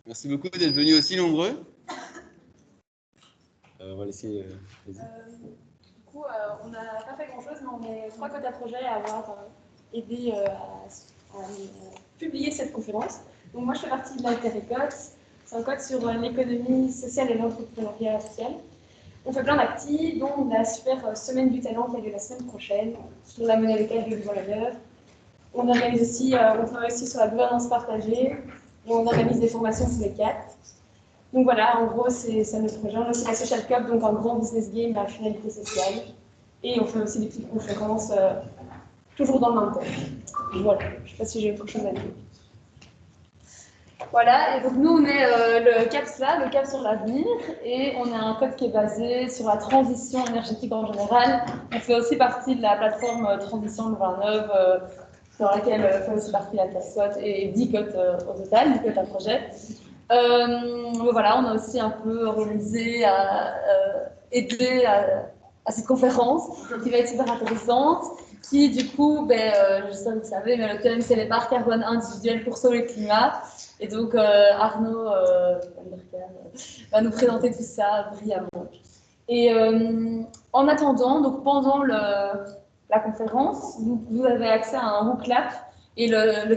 Merci beaucoup d'être venus aussi nombreux. On va laisser. Du coup, on n'a pas fait grand-chose, mais on est 3 codes à projet à avoir aidé à publier cette conférence. Donc moi, je fais partie de l'Alter-Écoute. C'est un code sur l'économie sociale et l'entrepreneuriat social. On fait plein d'actifs, dont la super semaine du talent qui a lieu la semaine prochaine, sur la monnaie locale de l'employeur. On organise aussi, on travaille aussi sur la gouvernance partagée, et on organise des formations sur les 4. Donc voilà, en gros, c'est ça notre projet. On a aussi la Social Cup, donc un grand business game à finalité sociale. Et on fait aussi des petites conférences, toujours dans le même thème. Voilà, je ne sais pas si j'ai autre chose à dire. Voilà, et donc nous, on est le CAPSLA, le Cap sur l'avenir, et on a un code qui est basé sur la transition énergétique en général. On fait aussi partie de la plateforme Transition 29, dans laquelle fait aussi partie la TASWAT et 10 codes au total, 10 codes à projet. Voilà, on a aussi un peu organisé à aider à cette conférence qui va être super intéressante, qui du coup, je sais que vous savez, mais le thème c'est les parts carbone individuelles pour sauver le climat. Et donc Arnaud va nous présenter tout ça brillamment. Et en attendant, donc pendant la conférence, vous avez accès à un WooClap et le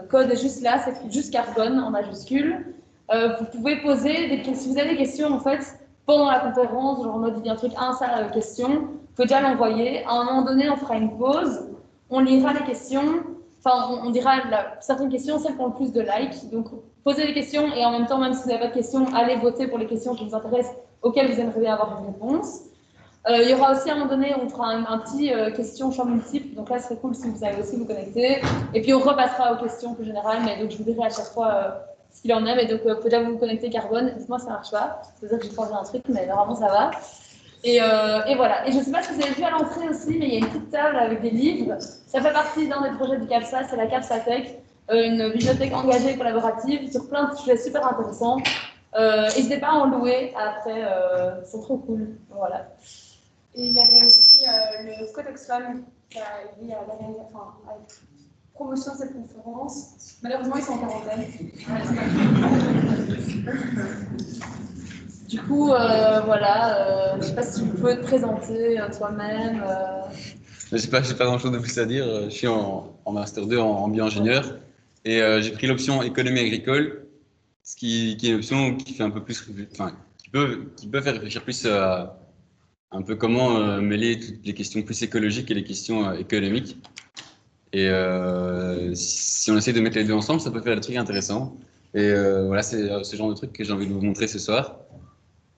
code est juste là, c'est juste carbone en majuscule. Vous pouvez poser des questions, si vous avez des questions en fait pendant la conférence, genre en mode il y a un truc, ça question, vous pouvez déjà l'envoyer. À un moment donné, on fera une pause, on lira les questions, enfin on dira certaines questions, celles qui ont le plus de likes. Donc posez des questions et en même temps, même si vous n'avez pas de questions, allez voter pour les questions qui vous intéressent, auxquelles vous aimeriez avoir une réponse. Il y aura aussi à un moment donné, on fera un petit question champ multiple, donc là ce serait cool si vous savez aussi vous connecter. Et puis on repassera aux questions plus générales, mais donc je vous dirai à chaque fois ce qu'il en est. Mais donc déjà vous vous connectez carbone, dites-moi ça marche pas, c'est-à-dire que j'ai changé un truc, mais normalement ça va. Et voilà. Et je ne sais pas si vous avez vu à l'entrée aussi, mais il y a une petite table avec des livres. Ça fait partie d'un des projets du CAPSA, c'est la CAPSA Tech, une bibliothèque engagée et collaborative sur plein de sujets super intéressants. N'hésitez pas à en louer après, c'est trop cool. Voilà. Et il y avait aussi le Code Oxfam qui a aidé à la promotion de cette conférence. Malheureusement, ils sont en quarantaine. Du coup, voilà, je ne sais pas si tu peux te présenter toi-même. Je n'ai pas grand-chose de plus à dire. Je suis en Master 2 en bio-ingénieur et j'ai pris l'option économie agricole, qui est une option qui fait un peu plus, enfin, qui peut faire réfléchir plus à un peu comment mêler toutes les questions plus écologiques et les questions économiques. Et si on essaie de mettre les deux ensemble, ça peut faire des trucs intéressants. Et voilà, c'est ce genre de truc que j'ai envie de vous montrer ce soir,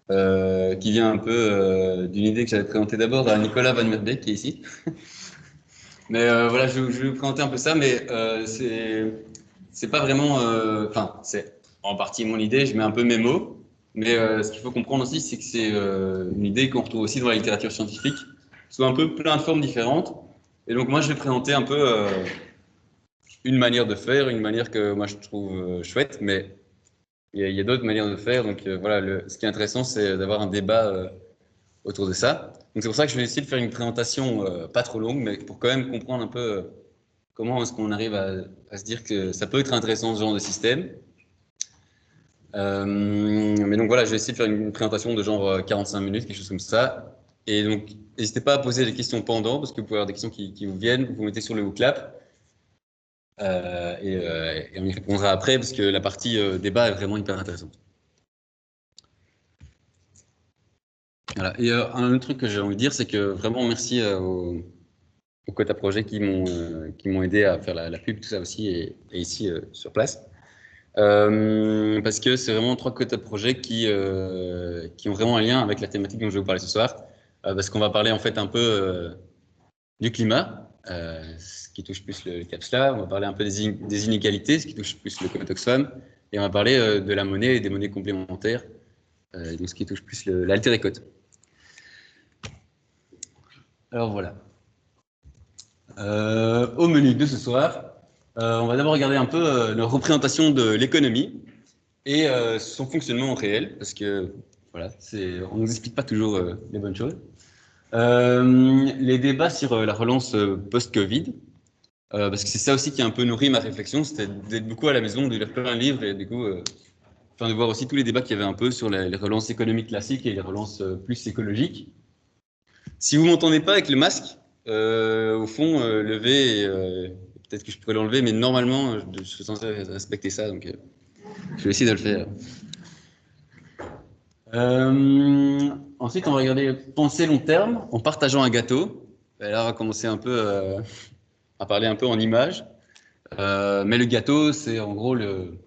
qui vient un peu d'une idée que j'avais présentée d'abord à Nicolas Van Merbeek, qui est ici. Mais voilà, je vais vous présenter un peu ça, mais c'est pas vraiment, enfin, c'est en partie mon idée, je mets un peu mes mots, mais ce qu'il faut comprendre aussi, c'est que c'est une idée qu'on retrouve aussi dans la littérature scientifique, sous un peu plein de formes différentes. Et donc moi, je vais présenter un peu une manière de faire, une manière que moi je trouve chouette, mais il y a d'autres manières de faire. Donc voilà, ce qui est intéressant, c'est d'avoir un débat autour de ça. Donc c'est pour ça que je vais essayer de faire une présentation pas trop longue, mais pour quand même comprendre un peu comment est-ce qu'on arrive à se dire que ça peut être intéressant ce genre de système. Mais donc voilà, je vais essayer de faire une présentation de genre 45 minutes, quelque chose comme ça. Et donc, n'hésitez pas à poser des questions pendant, parce que vous pouvez avoir des questions qui vous viennent, vous mettez sur le WooClap. Et on y répondra après, parce que la partie débat est vraiment hyper intéressante. Voilà. Et un autre truc que j'ai envie de dire, c'est que vraiment merci aux Quota Project qui m'ont aidé à faire la pub, tout ça aussi, et ici sur place. Parce que c'est vraiment 3 Quota Project qui ont vraiment un lien avec la thématique dont je vais vous parler ce soir. Parce qu'on va parler en fait un peu du climat, ce qui touche plus le CAPSLA. On va parler un peu des inégalités, ce qui touche plus le Code Oxfam. Et on va parler de la monnaie et des monnaies complémentaires, donc ce qui touche plus l'alter Ecote. Alors voilà. Au menu de ce soir, on va d'abord regarder un peu la représentation de l'économie et son fonctionnement réel, parce que voilà, on ne nous explique pas toujours les bonnes choses. Les débats sur la relance post-Covid, parce que c'est ça aussi qui a un peu nourri ma réflexion, c'était d'être beaucoup à la maison, de lire plein de livres et du coup, enfin, de voir aussi tous les débats qu'il y avait un peu sur les relances économiques classiques et les relances plus écologiques. Si vous m'entendez pas avec le masque, au fond, levez, peut-être que je pourrais l'enlever, mais normalement, je suis censé respecter ça, donc je vais essayer de le faire. Ensuite, on va regarder penser long terme en partageant un gâteau. Et là, on va commencer un peu à parler un peu en images. Mais le gâteau, c'est en gros le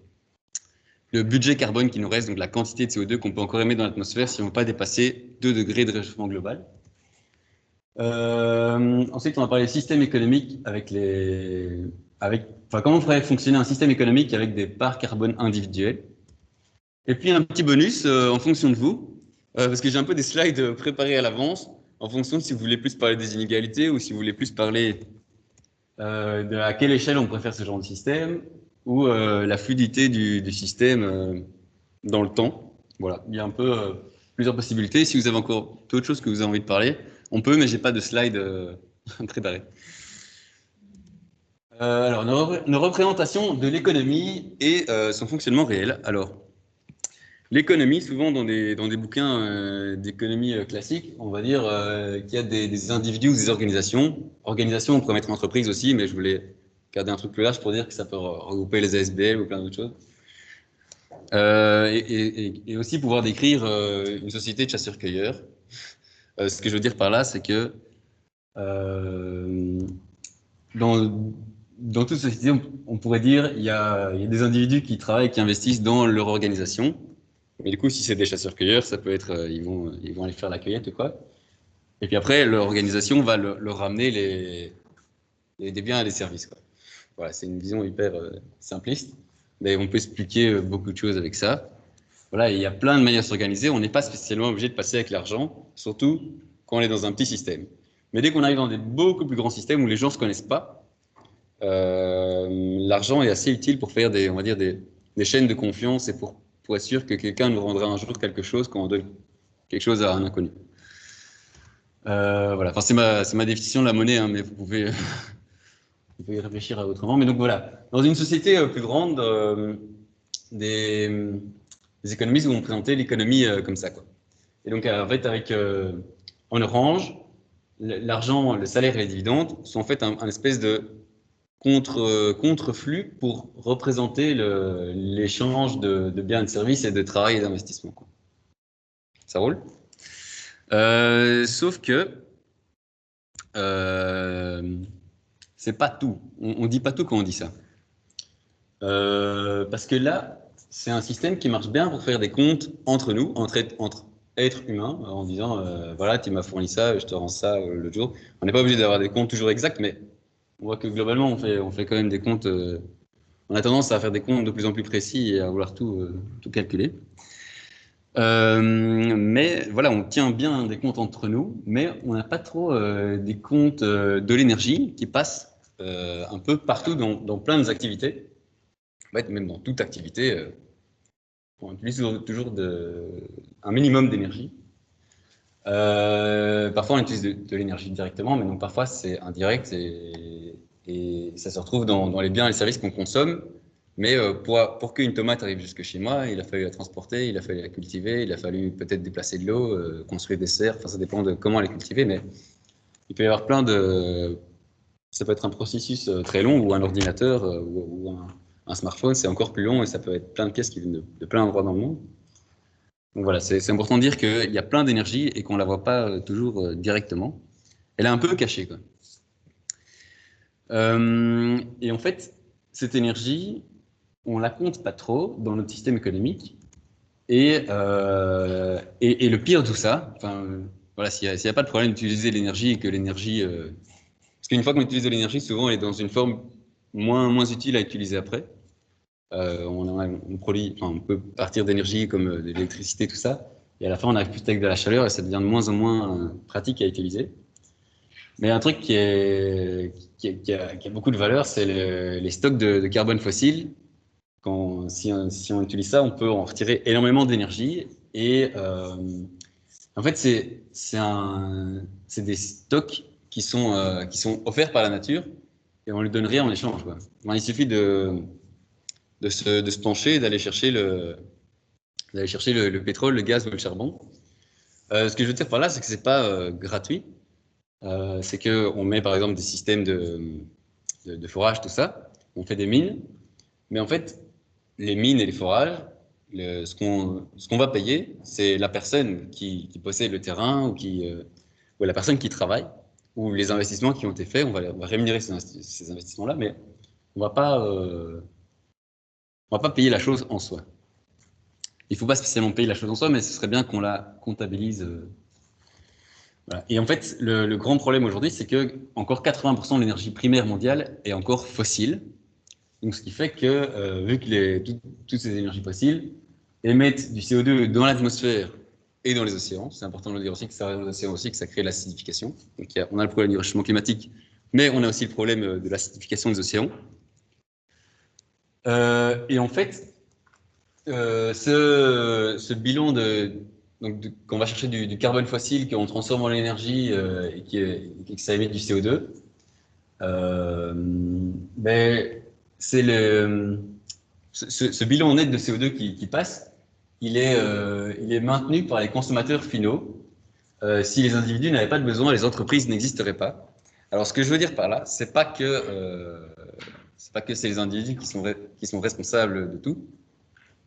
budget carbone qui nous reste, donc la quantité de CO2 qu'on peut encore émettre dans l'atmosphère si on ne veut pas dépasser 2 degrés de réchauffement global. Ensuite, on va parler système économique enfin, comment ferait fonctionner un système économique avec des parts carbone individuelles. Et puis un petit bonus en fonction de vous, parce que j'ai un peu des slides préparés à l'avance, en fonction de si vous voulez plus parler des inégalités ou si vous voulez plus parler de à quelle échelle on préfère ce genre de système, ou la fluidité du système dans le temps. Voilà, il y a un peu plusieurs possibilités. Si vous avez encore d'autres choses que vous avez envie de parler, on peut, mais j'ai pas de slide préparé. Alors, nos représentations de l'économie et son fonctionnement réel. Alors, l'économie, souvent dans des bouquins d'économie classique, on va dire qu'il y a des individus ou des organisations. Organisations, on pourrait mettre entreprise aussi, mais je voulais garder un truc plus large pour dire que ça peut regrouper les ASBL ou plein d'autres choses. Et aussi pouvoir décrire une société de chasseurs-cueilleurs. Ce que je veux dire par là, c'est que dans toute société, on pourrait dire il y a des individus qui travaillent, qui investissent dans leur organisation. Mais du coup, si c'est des chasseurs-cueilleurs, ça peut être, ils vont aller faire la cueillette ou quoi. Et puis après, l'organisation va leur ramener des biens et des services, quoi. Voilà, c'est une vision hyper simpliste, mais on peut expliquer beaucoup de choses avec ça. Voilà, il y a plein de manières de s'organiser. On n'est pas spécialement obligé de passer avec l'argent, surtout quand on est dans un petit système. Mais dès qu'on arrive dans des beaucoup plus grands systèmes où les gens ne se connaissent pas, l'argent est assez utile pour faire on va dire des chaînes de confiance et pour être sûr que quelqu'un nous rendra un jour quelque chose quand on donne quelque chose à un inconnu. Voilà, enfin, c'est ma définition de la monnaie, hein, mais vous pouvez y réfléchir autrement. Mais donc voilà, dans une société plus grande, des économistes vont présenter l'économie comme ça, quoi. Et donc en fait, en orange, l'argent, le salaire et les dividendes sont en fait un espèce de contre-flux pour représenter l'échange de biens et de services et de travail et d'investissement, quoi. Ça roule? Sauf que c'est pas tout. On dit pas tout quand on dit ça. Parce que là, c'est un système qui marche bien pour faire des comptes entre nous, entre êtres humains, en disant voilà, tu m'as fourni ça, je te rends ça l'autre jour. On n'est pas obligé d'avoir des comptes toujours exacts, mais on voit que globalement, on fait quand même des comptes. On a tendance à faire des comptes de plus en plus précis et à vouloir tout calculer. Mais voilà, on tient bien des comptes entre nous, mais on n'a pas trop des comptes de l'énergie qui passent un peu partout dans plein d'activités. En fait, même dans toute activité, on utilise toujours un minimum d'énergie. Parfois, on utilise de l'énergie directement, mais donc parfois c'est indirect et ça se retrouve dans les biens et les services qu'on consomme. Mais pour qu'une tomate arrive jusque chez moi, il a fallu la transporter, il a fallu la cultiver, il a fallu peut-être déplacer de l'eau, construire des serres. Enfin, ça dépend de comment elle est cultivée, mais il peut y avoir ça peut être un processus très long ou un ordinateur ou un smartphone, c'est encore plus long et ça peut être plein de pièces qui viennent de plein d'endroits dans le monde. Donc voilà, c'est important de dire qu'il y a plein d'énergie et qu'on ne la voit pas toujours directement. Elle est un peu cachée, quoi. Et en fait, cette énergie, on la compte pas trop dans notre système économique. Et le pire de tout ça, enfin, voilà, s'il n'y a pas de problème d'utiliser l'énergie et que l'énergie... parce qu'une fois qu'on utilise de l'énergie, souvent elle est dans une forme moins utile à utiliser après. On peut partir d'énergie comme de l'électricité, tout ça, et à la fin on arrive plus avec de la chaleur et ça devient de moins en moins pratique à utiliser. Mais un truc qui a beaucoup de valeur, c'est les stocks de carbone fossile. Si on utilise ça, on peut en retirer énormément d'énergie. Et en fait, c'est des stocks qui sont offerts par la nature et on lui donne rien en échange, quoi. Il suffit de se pencher et d'aller chercher le pétrole, le gaz ou le charbon. Ce que je veux dire par là, c'est que c'est pas gratuit. C'est qu'on met par exemple des systèmes de forage, tout ça. On fait des mines, mais en fait, les mines et les forages, ce qu'on va payer, c'est la personne qui possède le terrain ou la personne qui travaille ou les investissements qui ont été faits. On va rémunérer ces investissements-là, mais on va pas, on va pas payer la chose en soi. Il ne faut pas spécialement payer la chose en soi, mais ce serait bien qu'on la comptabilise. Voilà. Et en fait, le grand problème aujourd'hui, c'est que encore 80% de l'énergie primaire mondiale est encore fossile. Donc, ce qui fait que, vu que toutes ces énergies fossiles émettent du CO2 dans l'atmosphère et dans les océans, c'est important de le dire aussi que ça arrive dans les océans aussi, que ça crée l'acidification. Donc, on a le problème du réchauffement climatique, mais on a aussi le problème de l'acidification des océans. Et en fait, ce bilan qu'on va chercher du carbone fossile, qu'on transforme en énergie et que ça émet du CO2, ben, c'est ce bilan net de CO2 qui passe, il est maintenu par les consommateurs finaux. Si les individus n'avaient pas de besoin, les entreprises n'existeraient pas. Alors, ce que je veux dire par là, c'est pas que c'est les individus qui sont responsables de tout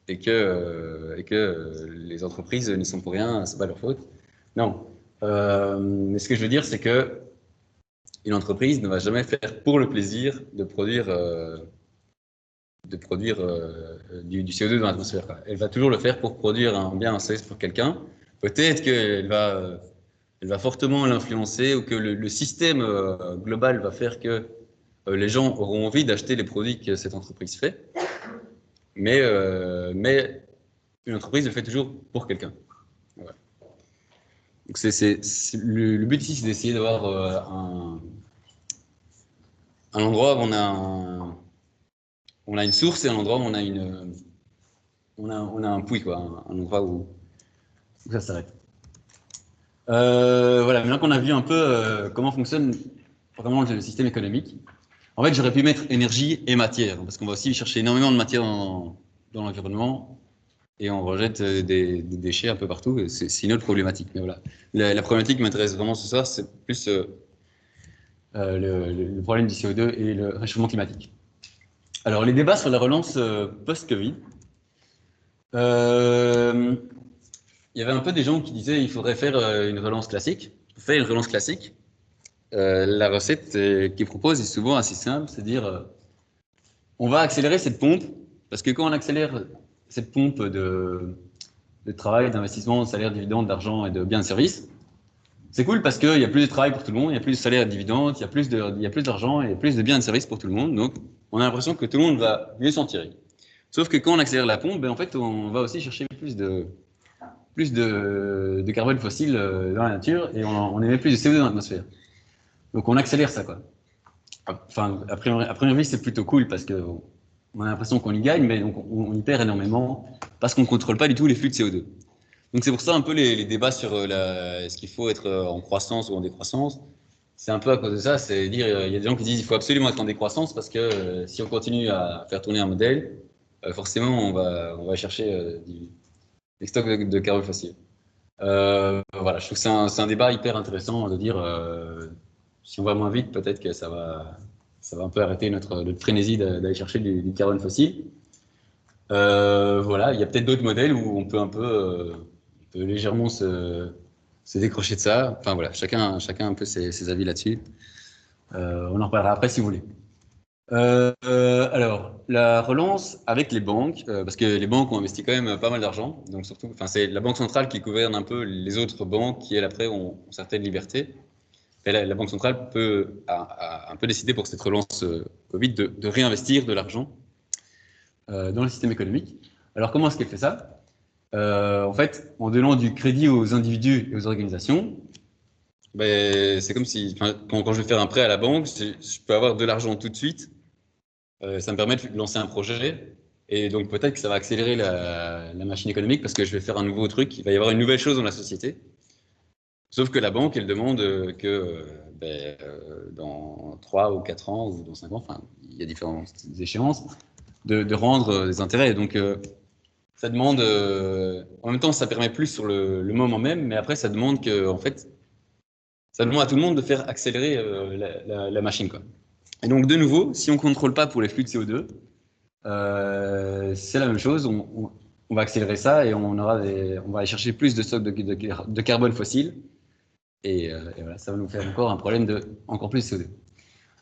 et que les entreprises ne sont pour rien, c'est pas leur faute. Non. Mais ce que je veux dire, c'est que une entreprise ne va jamais faire pour le plaisir de produire du CO2 dans l'atmosphère. Elle va toujours le faire pour produire un bien, un service pour quelqu'un. Peut-être qu'elle elle va fortement l'influencer ou que le système global va faire que les gens auront envie d'acheter les produits que cette entreprise fait. Mais une entreprise le fait toujours pour quelqu'un. Voilà. Donc le but ici, c'est d'essayer d'avoir un endroit où on a une source et un endroit où on a un puits, quoi, un endroit où ça s'arrête. Voilà, maintenant qu'on a vu un peu comment fonctionne vraiment le système économique, en fait, j'aurais pu mettre énergie et matière, parce qu'on va aussi chercher énormément de matière dans l'environnement et on rejette des déchets un peu partout. C'est une autre problématique. Mais voilà, la problématique qui m'intéresse vraiment ce soir, c'est plus le problème du CO2 et le réchauffement climatique. Alors, les débats sur la relance post-Covid. Il y avait un peu des gens qui disaient qu'il faudrait faire une relance classique. Pour faire une relance classique, la recette qu'ils proposent est souvent assez simple, c'est-à-dire on va accélérer cette pompe, parce que quand on accélère cette pompe de travail, d'investissement, de salaire, de dividendes, d'argent et de biens et de services, c'est cool parce qu'il y a plus de travail pour tout le monde, il y a plus de salaire et de dividendes, il y a plus d'argent et plus de biens et de services pour tout le monde. Donc, on a l'impression que tout le monde va mieux s'en tirer. Sauf que quand on accélère la pompe, ben, en fait, on va aussi chercher plus de carbone fossile dans la nature et on émet plus de CO2 dans l'atmosphère. Donc, on accélère ça, quoi. Enfin, à première vue, c'est plutôt cool parce qu'on a l'impression qu'on y gagne, mais donc on y perd énormément parce qu'on ne contrôle pas du tout les flux de CO2. Donc c'est pour ça un peu les débats sur est-ce qu'il faut être en croissance ou en décroissance. C'est un peu à cause de ça, c'est dire il y a des gens qui disent qu'il faut absolument être en décroissance parce que si on continue à faire tourner un modèle, forcément on va chercher des stocks de carbone fossile. Voilà, je trouve que c'est un débat hyper intéressant de dire si on va moins vite, peut-être que ça va un peu arrêter notre frénésie d'aller chercher du carbone fossile. Voilà, il y a peut-être d'autres modèles où on peut un peu légèrement se décrocher de ça. Enfin voilà, chacun un peu ses avis là-dessus. On en reparlera après si vous voulez. Alors, la relance avec les banques, parce que les banques ont investi quand même pas mal d'argent, donc surtout, enfin c'est la banque centrale qui gouverne un peu les autres banques qui, elles, après, ont certaines libertés. Et la Banque centrale a un peu décidé pour cette relance Covid de réinvestir de l'argent dans le système économique. Alors, comment est-ce qu'elle fait ça en fait, en donnant du crédit aux individus et aux organisations, ben, c'est comme si, quand je vais faire un prêt à la banque, je peux avoir de l'argent tout de suite. Ça me permet de lancer un projet. Et donc, peut-être que ça va accélérer la machine économique parce que je vais faire un nouveau truc. Il va y avoir une nouvelle chose dans la société. Sauf que la banque, elle demande que dans 3 ou 4 ans ou dans 5 ans, enfin, il y a différentes échéances, de rendre des intérêts. Donc, ça demande, en même temps, ça permet plus sur le moment même, mais après, ça demande en fait, ça demande à tout le monde de faire accélérer la machine, quoi. Et donc, de nouveau, si on ne contrôle pas pour les flux de CO2, c'est la même chose. On va accélérer ça et on va aller chercher plus de stocks de carbone fossile. Et voilà, ça va nous faire encore un problème de encore plus de CO2.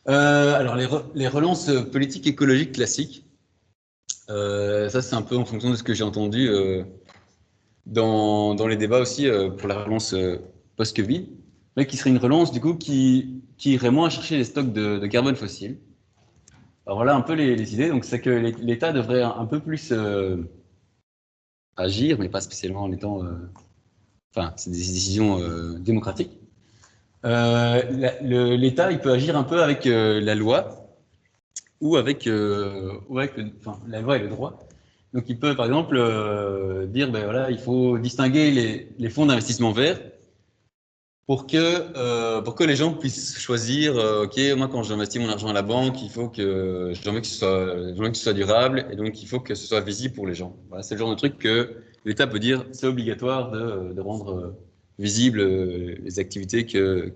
Alors, les relances politiques écologiques classiques, ça, c'est un peu en fonction de ce que j'ai entendu dans les débats aussi pour la relance post-Covid, mais qui serait une relance du coup qui irait moins chercher les stocks de carbone fossile. Alors voilà un peu les idées. Donc c'est que l'État devrait un peu plus agir, mais pas spécialement en étant. Enfin, c'est des décisions démocratiques. L'État, il peut agir un peu avec la loi ou avec la loi et le droit. Donc, il peut, par exemple, dire, ben voilà, il faut distinguer les fonds d'investissement verts pour que les gens puissent choisir, OK, moi, quand j'investis mon argent à la banque, il faut que j'ai envie que ce soit durable et donc il faut que ce soit visible pour les gens. Voilà, c'est le genre de truc que l'État peut dire, c'est obligatoire de rendre visibles les activités que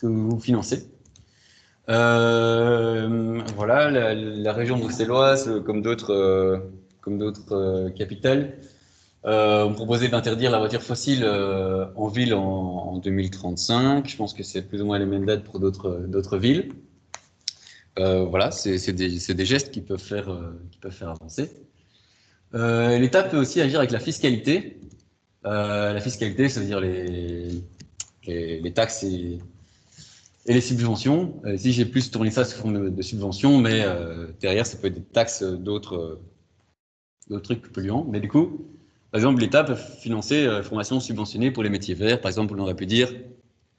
vous financez. Voilà, la région bruxelloise, comme d'autres capitales, ont proposé d'interdire la voiture fossile en ville en 2035. Je pense que c'est plus ou moins les mêmes dates pour d'autres villes. Voilà, c'est des gestes qui peuvent faire avancer. L'État peut aussi agir avec la fiscalité. La fiscalité, ça veut dire les taxes et les subventions. Ici, j'ai plus tourné ça sous forme de subventions, mais derrière, ça peut être des taxes d'autres trucs polluants. Mais du coup, par exemple, l'État peut financer formation subventionnée pour les métiers verts. Par exemple, on aurait pu dire,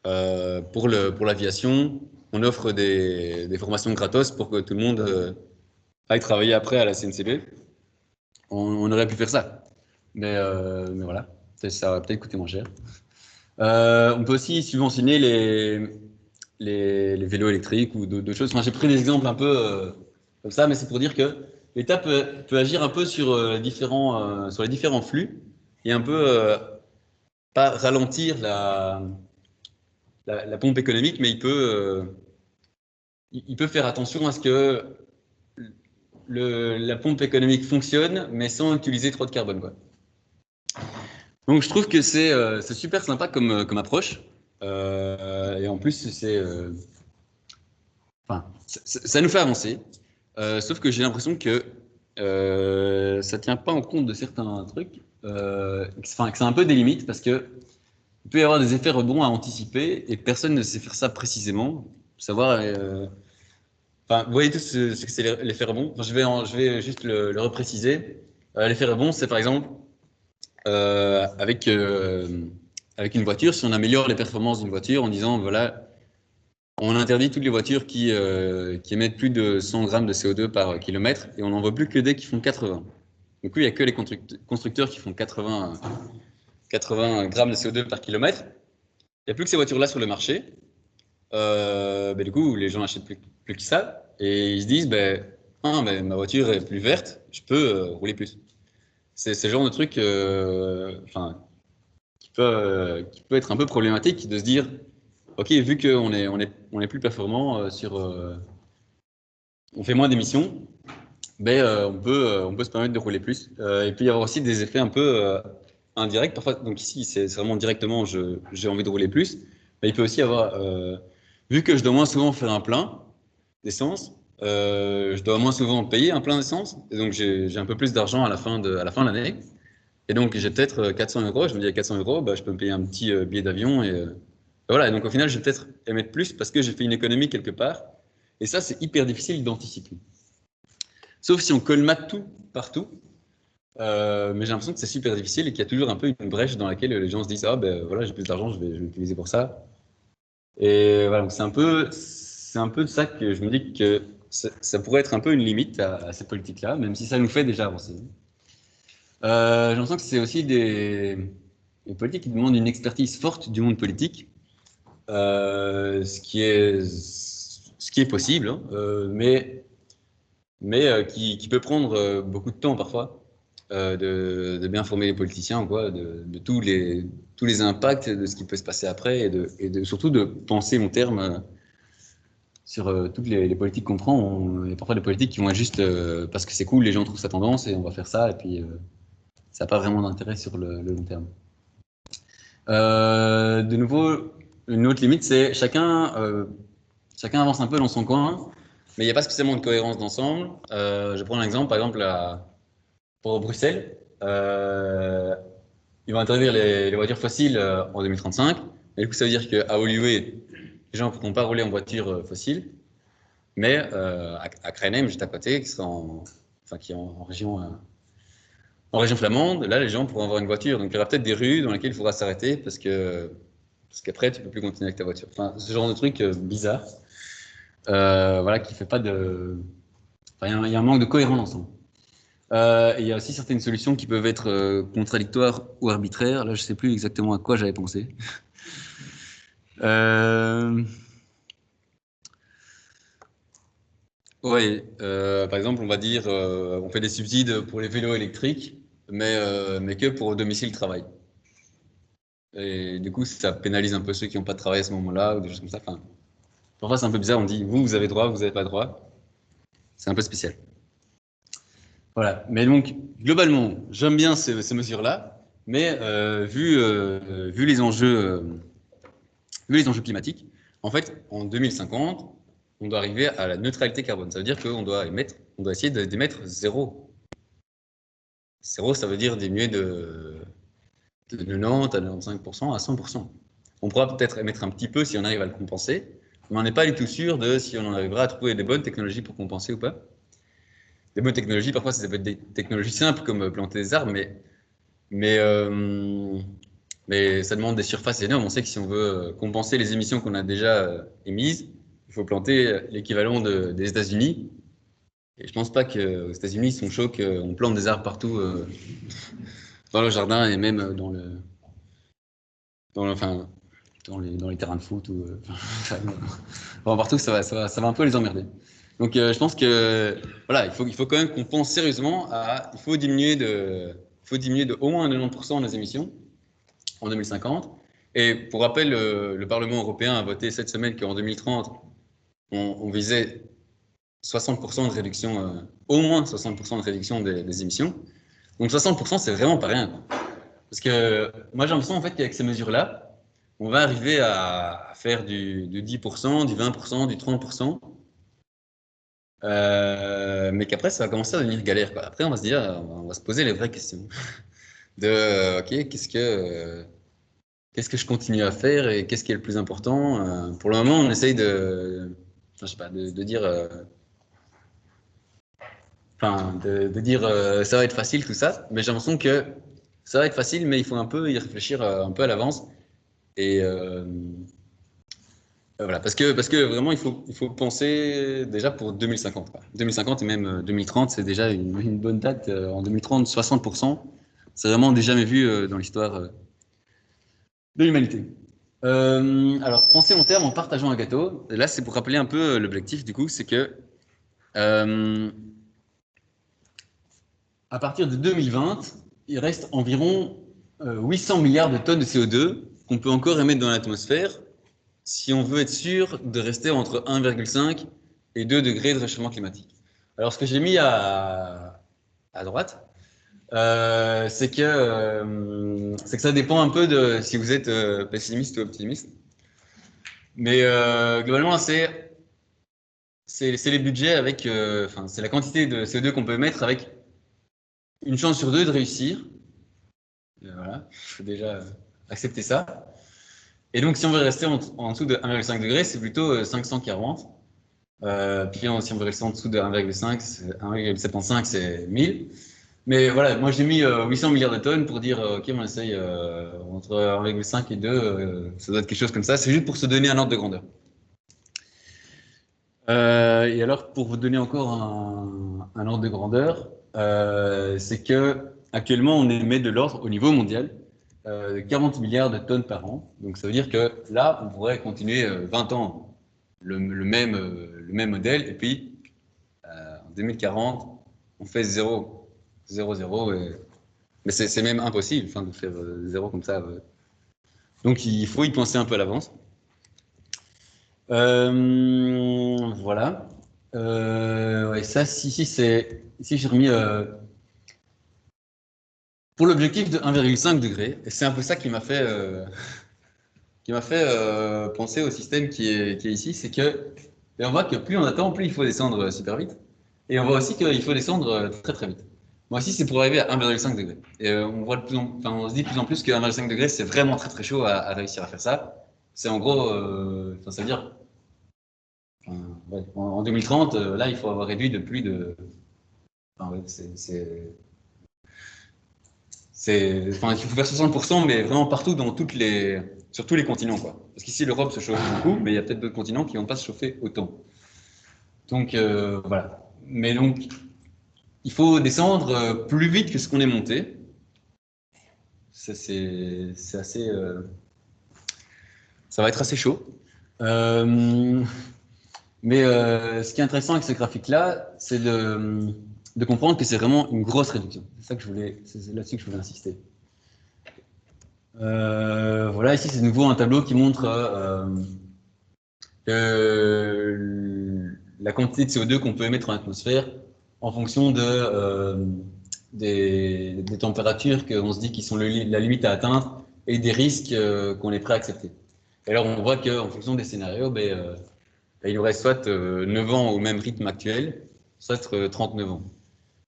pour l'aviation, on offre des formations gratos pour que tout le monde aille travailler après à la CNCB. On aurait pu faire ça. Mais voilà, ça va peut-être coûter moins cher. On peut aussi subventionner les vélos électriques ou d'autres choses. Enfin, j'ai pris des exemples un peu comme ça, mais c'est pour dire que l'État peut agir un peu sur les différents flux et un peu pas ralentir la pompe économique, mais il peut faire attention à ce que la pompe économique fonctionne, mais sans utiliser trop de carbone, quoi. Donc je trouve que c'est super sympa comme approche. Et en plus, ça nous fait avancer. Sauf que j'ai l'impression que ça tient pas en compte de certains trucs. Que c'est un peu des limites parce que il peut y avoir des effets rebonds à anticiper et personne ne sait faire ça précisément. Savoir. Vous voyez tous ce que c'est l'effet rebond. Enfin, je vais juste le repréciser. L'effet rebond, c'est par exemple avec une voiture, si on améliore les performances d'une voiture en disant voilà, on interdit toutes les voitures qui émettent plus de 100 grammes de CO2 par kilomètre et on n'en voit plus que des qui font 80. Du coup, il n'y a que les constructeurs qui font 80 grammes de CO2 par kilomètre. Il n'y a plus que ces voitures-là sur le marché. Du coup, les gens n'achètent plus que ça et ils se disent ma voiture est plus verte, je peux rouler plus. C'est ce genre de truc qui peut être un peu problématique de se dire ok, vu qu'on est plus performant on fait moins d'émissions, on peut se permettre de rouler plus. Et puis il y avoir aussi des effets un peu indirects. Parfois, donc ici, c'est vraiment directement, j'ai envie de rouler plus. Mais il peut aussi y avoir, vu que je dois moins souvent faire un plein d'essence, je dois moins souvent payer un plein d'essence. Et donc j'ai un peu plus d'argent à la fin de l'année. Et donc j'ai peut-être 400 euros. Je me dis à 400 euros, je peux me payer un petit billet d'avion et voilà, et donc au final, je vais peut-être émettre plus parce que j'ai fait une économie quelque part. Et ça, c'est hyper difficile d'anticiper. Sauf si on colmate tout partout. Mais j'ai l'impression que c'est super difficile et qu'il y a toujours un peu une brèche dans laquelle les gens se disent voilà, j'ai plus d'argent, je vais l'utiliser pour ça. Et voilà, donc c'est un peu de ça que je me dis que ça pourrait être un peu une limite à ces politiques-là, même si ça nous fait déjà avancer. J'ai l'impression que c'est aussi des politiques qui demandent une expertise forte du monde politique. ce qui est possible, hein, mais qui peut prendre beaucoup de temps parfois, de bien former les politiciens, ou quoi, de tous les impacts de ce qui peut se passer après, surtout de penser long terme sur toutes les politiques qu'on prend. Il y a parfois des politiques qui vont être juste parce que c'est cool, les gens trouvent ça tendance et on va faire ça, et puis ça n'a pas vraiment d'intérêt sur le long terme. De nouveau, une autre limite, c'est chacun avance un peu dans son coin, mais il n'y a pas spécialement de cohérence d'ensemble. Je prends un exemple, par exemple, pour Bruxelles, ils vont interdire les voitures fossiles en 2035. Et du coup, ça veut dire qu'à Woluwe, les gens ne pourront pas rouler en voiture fossile, mais à Krenhem, juste à côté, qui est en région flamande, là, les gens pourront avoir une voiture. Donc, il y aura peut-être des rues dans lesquelles il faudra s'arrêter parce qu'après, tu ne peux plus continuer avec ta voiture. Enfin, ce genre de truc bizarre, voilà, qui fait pas de. Enfin, il y a un manque de cohérence ensemble. Et il y a aussi certaines solutions qui peuvent être contradictoires ou arbitraires. Là, je ne sais plus exactement à quoi j'avais pensé. Oui, par exemple, on va dire, on fait des subsides pour les vélos électriques, mais que pour domicile travail. Et du coup, ça pénalise un peu ceux qui n'ont pas de travail à ce moment-là, ou des choses comme ça. Enfin, parfois, c'est un peu bizarre, on dit, vous avez droit, vous n'avez pas droit. C'est un peu spécial. Voilà, mais donc, globalement, j'aime bien ces mesures-là, mais vu les enjeux climatiques, en fait, en 2050, on doit arriver à la neutralité carbone. Ça veut dire qu'on doit essayer d'émettre zéro. Zéro, ça veut dire diminuer de 90 à 95% à 100%. On pourra peut-être émettre un petit peu si on arrive à le compenser, mais on n'est pas du tout sûr de si on arrivera à trouver des bonnes technologies pour compenser ou pas. Des bonnes technologies, parfois ça peut être des technologies simples comme planter des arbres, mais, mais ça demande des surfaces énormes. On sait que si on veut compenser les émissions qu'on a déjà émises, il faut planter l'équivalent des États-Unis. Et je pense pas qu'aux États-Unis, ils sont chauds qu'on plante des arbres partout dans le jardin et même enfin, dans les terrains de foot ou enfin, partout, ça va un peu les emmerder. Donc, je pense que voilà, il faut quand même qu'on pense sérieusement il faut diminuer de au moins 90% nos émissions en 2050. Et pour rappel, le Parlement européen a voté cette semaine qu'en 2030, on visait 60% de réduction, au moins 60% de réduction des émissions. Donc 60%, c'est vraiment pas rien. Parce que moi, j'ai l'impression en fait qu'avec ces mesures-là, on va arriver à faire du 10%, du 20%, du 30%, mais qu'après, ça va commencer à devenir galère, quoi. Après, on va se dire, on va se poser les vraies questions. OK, qu'est-ce que je continue à faire et qu'est-ce qui est le plus important? Pour le moment, on essaye enfin, je sais pas, de dire, ça va être facile tout ça, mais j'ai l'impression que ça va être facile, mais il faut un peu y réfléchir un peu à l'avance. Et voilà, parce que vraiment, il faut penser déjà pour 2050, quoi. 2050 et même 2030, c'est déjà une bonne date. En 2030, 60%, c'est vraiment déjà jamais vu dans l'histoire de l'humanité. Alors, penser long terme en partageant un gâteau. Et là, c'est pour rappeler un peu l'objectif, du coup, c'est que à partir de 2020, il reste environ 800 milliards de tonnes de CO2 qu'on peut encore émettre dans l'atmosphère si on veut être sûr de rester entre 1,5 et 2 degrés de réchauffement climatique. Alors, ce que j'ai mis à droite, c'est que ça dépend un peu de si vous êtes pessimiste ou optimiste. Mais globalement, c'est les budgets avec, enfin, c'est la quantité de CO2 qu'on peut émettre avec une chance sur deux de réussir. Voilà, il faut déjà accepter ça. Et donc, si on veut rester en dessous de 1,5 degré, c'est plutôt 540. Puis si on veut rester en dessous de 1,5, 1,75, c'est 1000. Mais voilà, moi j'ai mis 800 milliards de tonnes pour dire, OK, on essaye entre 1,5 et 2, ça doit être quelque chose comme ça. C'est juste pour se donner un ordre de grandeur. Et alors, pour vous donner encore un ordre de grandeur, c'est que actuellement on émet de l'ordre au niveau mondial 40 milliards de tonnes par an. Donc ça veut dire que là, on pourrait continuer 20 ans le même modèle, et puis en 2040, on fait 0, 0, 0. Mais c'est même impossible enfin, de faire 0 comme ça. Donc il faut y penser un peu à l'avance. Voilà. Ouais, ça, ici j'ai remis pour l'objectif de 1,5 degré. Et c'est un peu ça qui m'a fait penser au système qui est ici, c'est que et on voit que plus on attend, plus il faut descendre super vite. Et on voit aussi qu'il faut descendre très très vite. Moi aussi, c'est pour arriver à 1,5 degré. Et on voit on se dit de plus en plus que 1,5 degré, c'est vraiment très très chaud à réussir à faire ça. C'est en gros, ça veut dire, ouais, en 2030, là, il faut avoir réduit de plus de. Enfin, ouais, enfin, il faut faire 60%, mais vraiment partout, sur tous les continents, quoi. Parce qu'ici, l'Europe se chauffe beaucoup, mais il y a peut-être d'autres continents qui vont pas se chauffer autant. Donc, voilà. Mais donc, il faut descendre plus vite que ce qu'on est monté. C'est assez. Ça va être assez chaud. Mais ce qui est intéressant avec ce graphique-là, c'est de comprendre que c'est vraiment une grosse réduction. C'est là-dessus que je voulais insister. Voilà, ici c'est de nouveau un tableau qui montre la quantité de CO2 qu'on peut émettre en atmosphère en fonction des températures qu'on se dit qui sont la limite à atteindre et des risques qu'on est prêt à accepter. Et alors on voit qu'en fonction des scénarios, il nous reste soit 9 ans au même rythme actuel, soit 39 ans.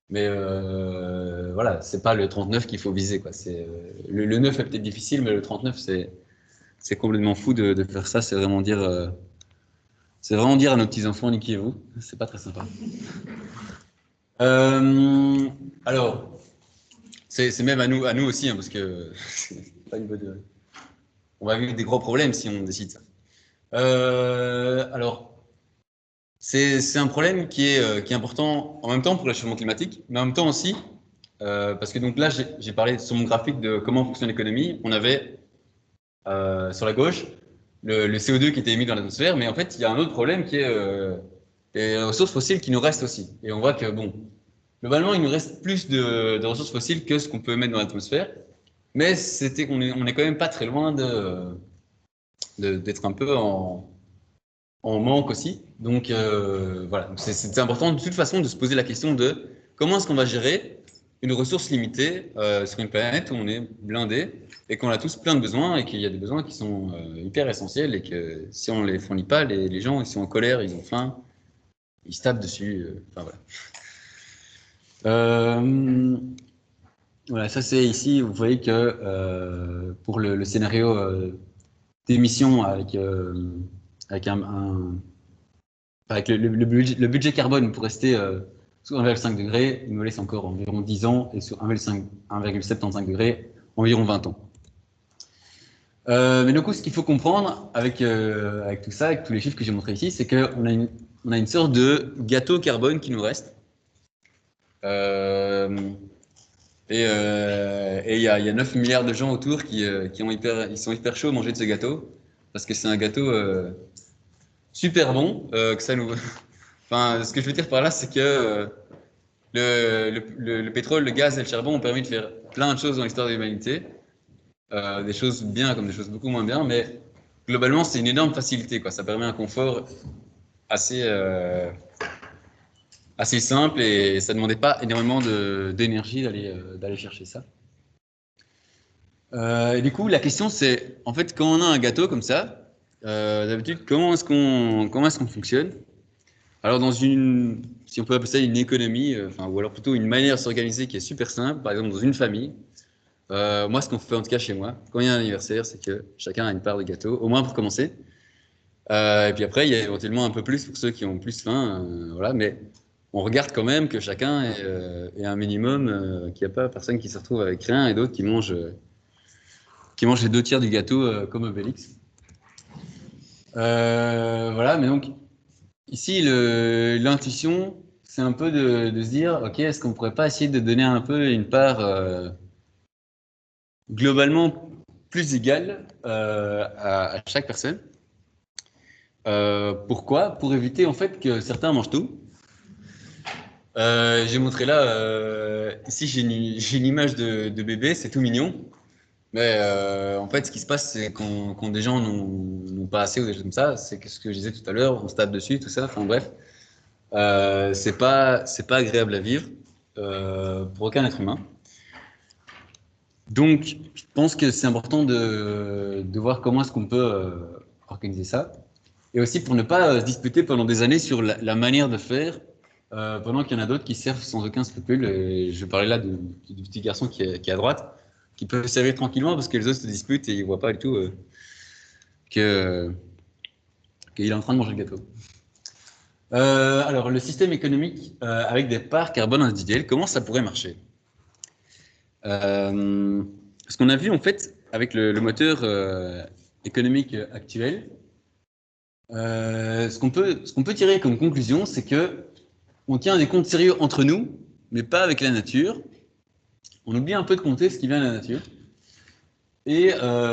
Mais voilà, c'est pas le 39 qu'il faut viser, quoi. Le 9 est peut-être difficile, mais le 39, c'est complètement fou de faire ça. C'est vraiment dire à nos petits-enfants, niquez-vous. C'est pas très sympa. Alors, c'est même à nous aussi, hein, parce que c'est pas une bonne. On va vivre des gros problèmes si on décide ça. Alors, c'est un problème qui est important en même temps pour le réchauffement climatique, mais en même temps aussi, parce que donc là, j'ai parlé sur mon graphique de comment fonctionne l'économie. On avait sur la gauche le CO2 qui était émis dans l'atmosphère, mais en fait, il y a un autre problème qui est les ressources fossiles qui nous restent aussi. Et on voit que, bon, globalement, il nous reste plus de ressources fossiles que ce qu'on peut mettre dans l'atmosphère, mais on est quand même pas très loin d'être un peu en manque aussi. Donc voilà, c'est important de toute façon de se poser la question de comment est-ce qu'on va gérer une ressource limitée sur une planète où on est blindé et qu'on a tous plein de besoins et qu'il y a des besoins qui sont hyper essentiels et que si on ne les fournit pas, les gens ils sont en colère, ils ont faim, ils se tapent dessus. Enfin voilà. Voilà, ça c'est ici, vous voyez que pour le scénario d'émission avec le budget carbone pour rester sous 1,5 degré, il me laisse encore environ 10 ans et sur 1,75 degré, environ 20 ans. Mais du coup, ce qu'il faut comprendre avec tout ça, avec tous les chiffres que j'ai montrés ici, c'est qu'on a une sorte de gâteau carbone qui nous reste. Et il y a 9 milliards de gens autour ils sont hyper chauds à manger de ce gâteau, parce que c'est un gâteau super bon, que ça nous. Enfin, ce que je veux dire par là, c'est que le pétrole, le gaz et le charbon ont permis de faire plein de choses dans l'histoire de l'humanité, des choses bien comme des choses beaucoup moins bien, mais globalement, c'est une énorme facilité, quoi. Ça permet un confort assez, assez simple et ça ne demandait pas énormément d'énergie d'aller chercher ça. Et du coup, la question, c'est, en fait, quand on a un gâteau comme ça, d'habitude, comment est-ce qu'on fonctionne? Alors, si on peut appeler ça une économie, ou alors plutôt une manière de s'organiser qui est super simple, par exemple dans une famille, moi, ce qu'on fait en tout cas chez moi, quand il y a un anniversaire, c'est que chacun a une part de gâteau, au moins pour commencer. Et puis après, il y a éventuellement un peu plus pour ceux qui ont plus faim, voilà, mais on regarde quand même que chacun ait un minimum, qu'il n'y a pas personne qui se retrouve avec rien et d'autres qui mangent les 2 tiers du gâteau comme Obélix. Voilà, mais donc ici, l'intuition, c'est un peu de se dire, ok, est-ce qu'on pourrait pas essayer de donner un peu une part globalement plus égale à chaque personne. Pourquoi? Pour éviter en fait que certains mangent tout. J'ai montré là, ici j'ai une image de bébé, c'est tout mignon. Mais en fait, ce qui se passe, c'est quand des gens n'ont pas assez ou des choses comme ça, c'est que ce que je disais tout à l'heure, on se tape dessus, tout ça, enfin bref, c'est pas agréable à vivre pour aucun être humain. Donc, je pense que c'est important de voir comment est-ce qu'on peut organiser ça. Et aussi pour ne pas se disputer pendant des années sur la manière de faire, pendant qu'il y en a d'autres qui servent sans aucun scrupule. Et je parlais là du petit garçon qui est à droite, qui peut servir tranquillement parce que les autres se disputent et ils ne voient pas du tout que, qu'il est en train de manger le gâteau. Alors, le système économique avec des parts carbone individuelles, comment ça pourrait marcher? Ce qu'on a vu en fait avec le moteur économique actuel, ce qu'on peut tirer comme conclusion, c'est que on tient des comptes sérieux entre nous, mais pas avec la nature. On oublie un peu de compter ce qui vient de la nature. Et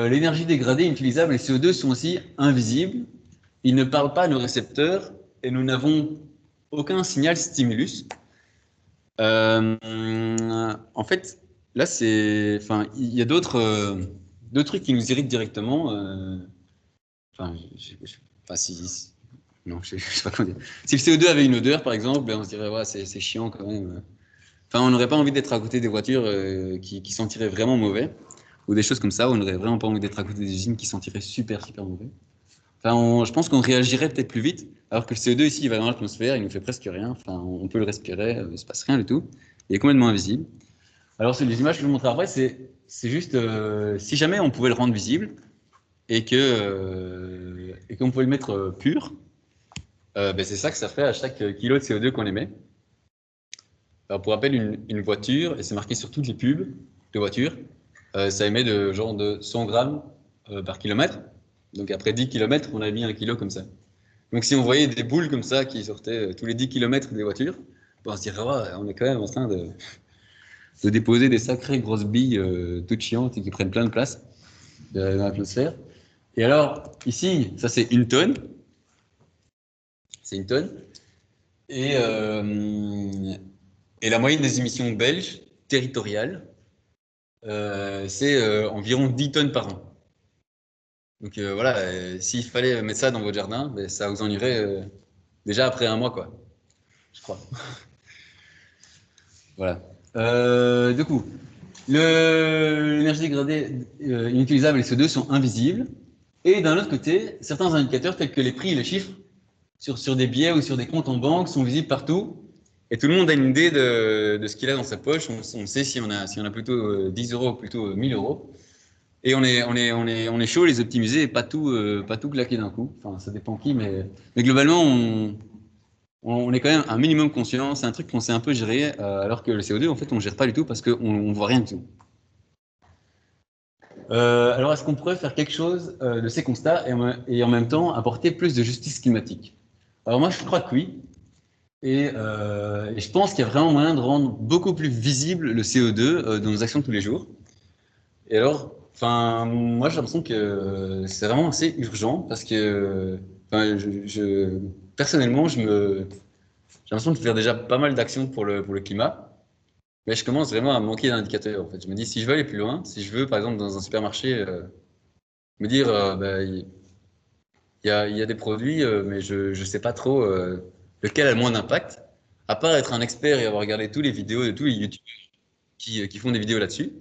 l'énergie dégradée, inutilisable, et CO2 sont aussi invisibles. Ils ne parlent pas à nos récepteurs et nous n'avons aucun signal stimulus. En fait, là, enfin, il y a d'autres trucs qui nous irritent directement. Enfin, non, je sais pas comment dire. Si le CO2 avait une odeur, par exemple, ben on se dirait, ouais, c'est chiant quand même. Enfin, on n'aurait pas envie d'être à côté des voitures qui sentiraient vraiment mauvais, ou des choses comme ça, on n'aurait vraiment pas envie d'être à côté des usines qui sentiraient super, super mauvais. Enfin, je pense qu'on réagirait peut-être plus vite, alors que le CO2 ici, il va dans l'atmosphère, il ne fait presque rien. Enfin, on peut le respirer, il ne se passe rien du tout. Il est complètement invisible. Alors, c'est les images que je vous montrerai après, c'est juste si jamais on pouvait le rendre visible et qu'on pouvait le mettre pur, ben c'est ça que ça ferait à chaque kilo de CO2 qu'on émet. Alors, pour rappel, une voiture, et c'est marqué sur toutes les pubs de voitures, ça émet genre de 100 grammes par kilomètre. Donc après 10 km, on a mis 1 kilo comme ça. Donc si on voyait des boules comme ça qui sortaient tous les 10 km des voitures, on se dirait, oh, on est quand même en train de déposer des sacrées grosses billes toutes chiantes et qui prennent plein de place dans l'atmosphère. Et alors, ici, ça c'est une tonne. C'est une tonne. Et la moyenne des émissions belges territoriales, c'est environ 10 tonnes par an. Donc voilà, s'il fallait mettre ça dans votre jardin, ben, ça vous en irait déjà après un mois, quoi. Je crois. Voilà. Du coup, l'énergie dégradée inutilisable et le CO2 sont invisibles. Et d'un autre côté, certains indicateurs tels que les prix et les chiffres sur des billets ou sur des comptes en banque sont visibles partout. Et tout le monde a une idée de ce qu'il a dans sa poche. On sait si on a plutôt 10 euros ou plutôt 1000 euros. Et on est chaud les optimiser et pas tout claquer d'un coup. Enfin, ça dépend qui, mais globalement, on est quand même un minimum conscient. C'est un truc qu'on sait un peu gérer, alors que le CO2, en fait, on ne gère pas du tout parce qu'on ne voit rien du tout. Alors, est-ce qu'on pourrait faire quelque chose de ces constats et en même temps apporter plus de justice climatique? Alors moi, je crois que oui. Et je pense qu'il y a vraiment moyen de rendre beaucoup plus visible le CO2 dans nos actions de tous les jours. Et alors, enfin, moi, j'ai l'impression que c'est vraiment assez urgent parce que, enfin, personnellement, j'ai l'impression de faire déjà pas mal d'actions pour le climat, mais je commence vraiment à manquer d'indicateurs. En fait, je me dis, si je veux aller plus loin, si je veux, par exemple, dans un supermarché, me dire, bah, il y a des produits, mais je sais pas trop lequel a le moins d'impact, à part être un expert et avoir regardé toutes les vidéos de tous les YouTubers qui font des vidéos là-dessus.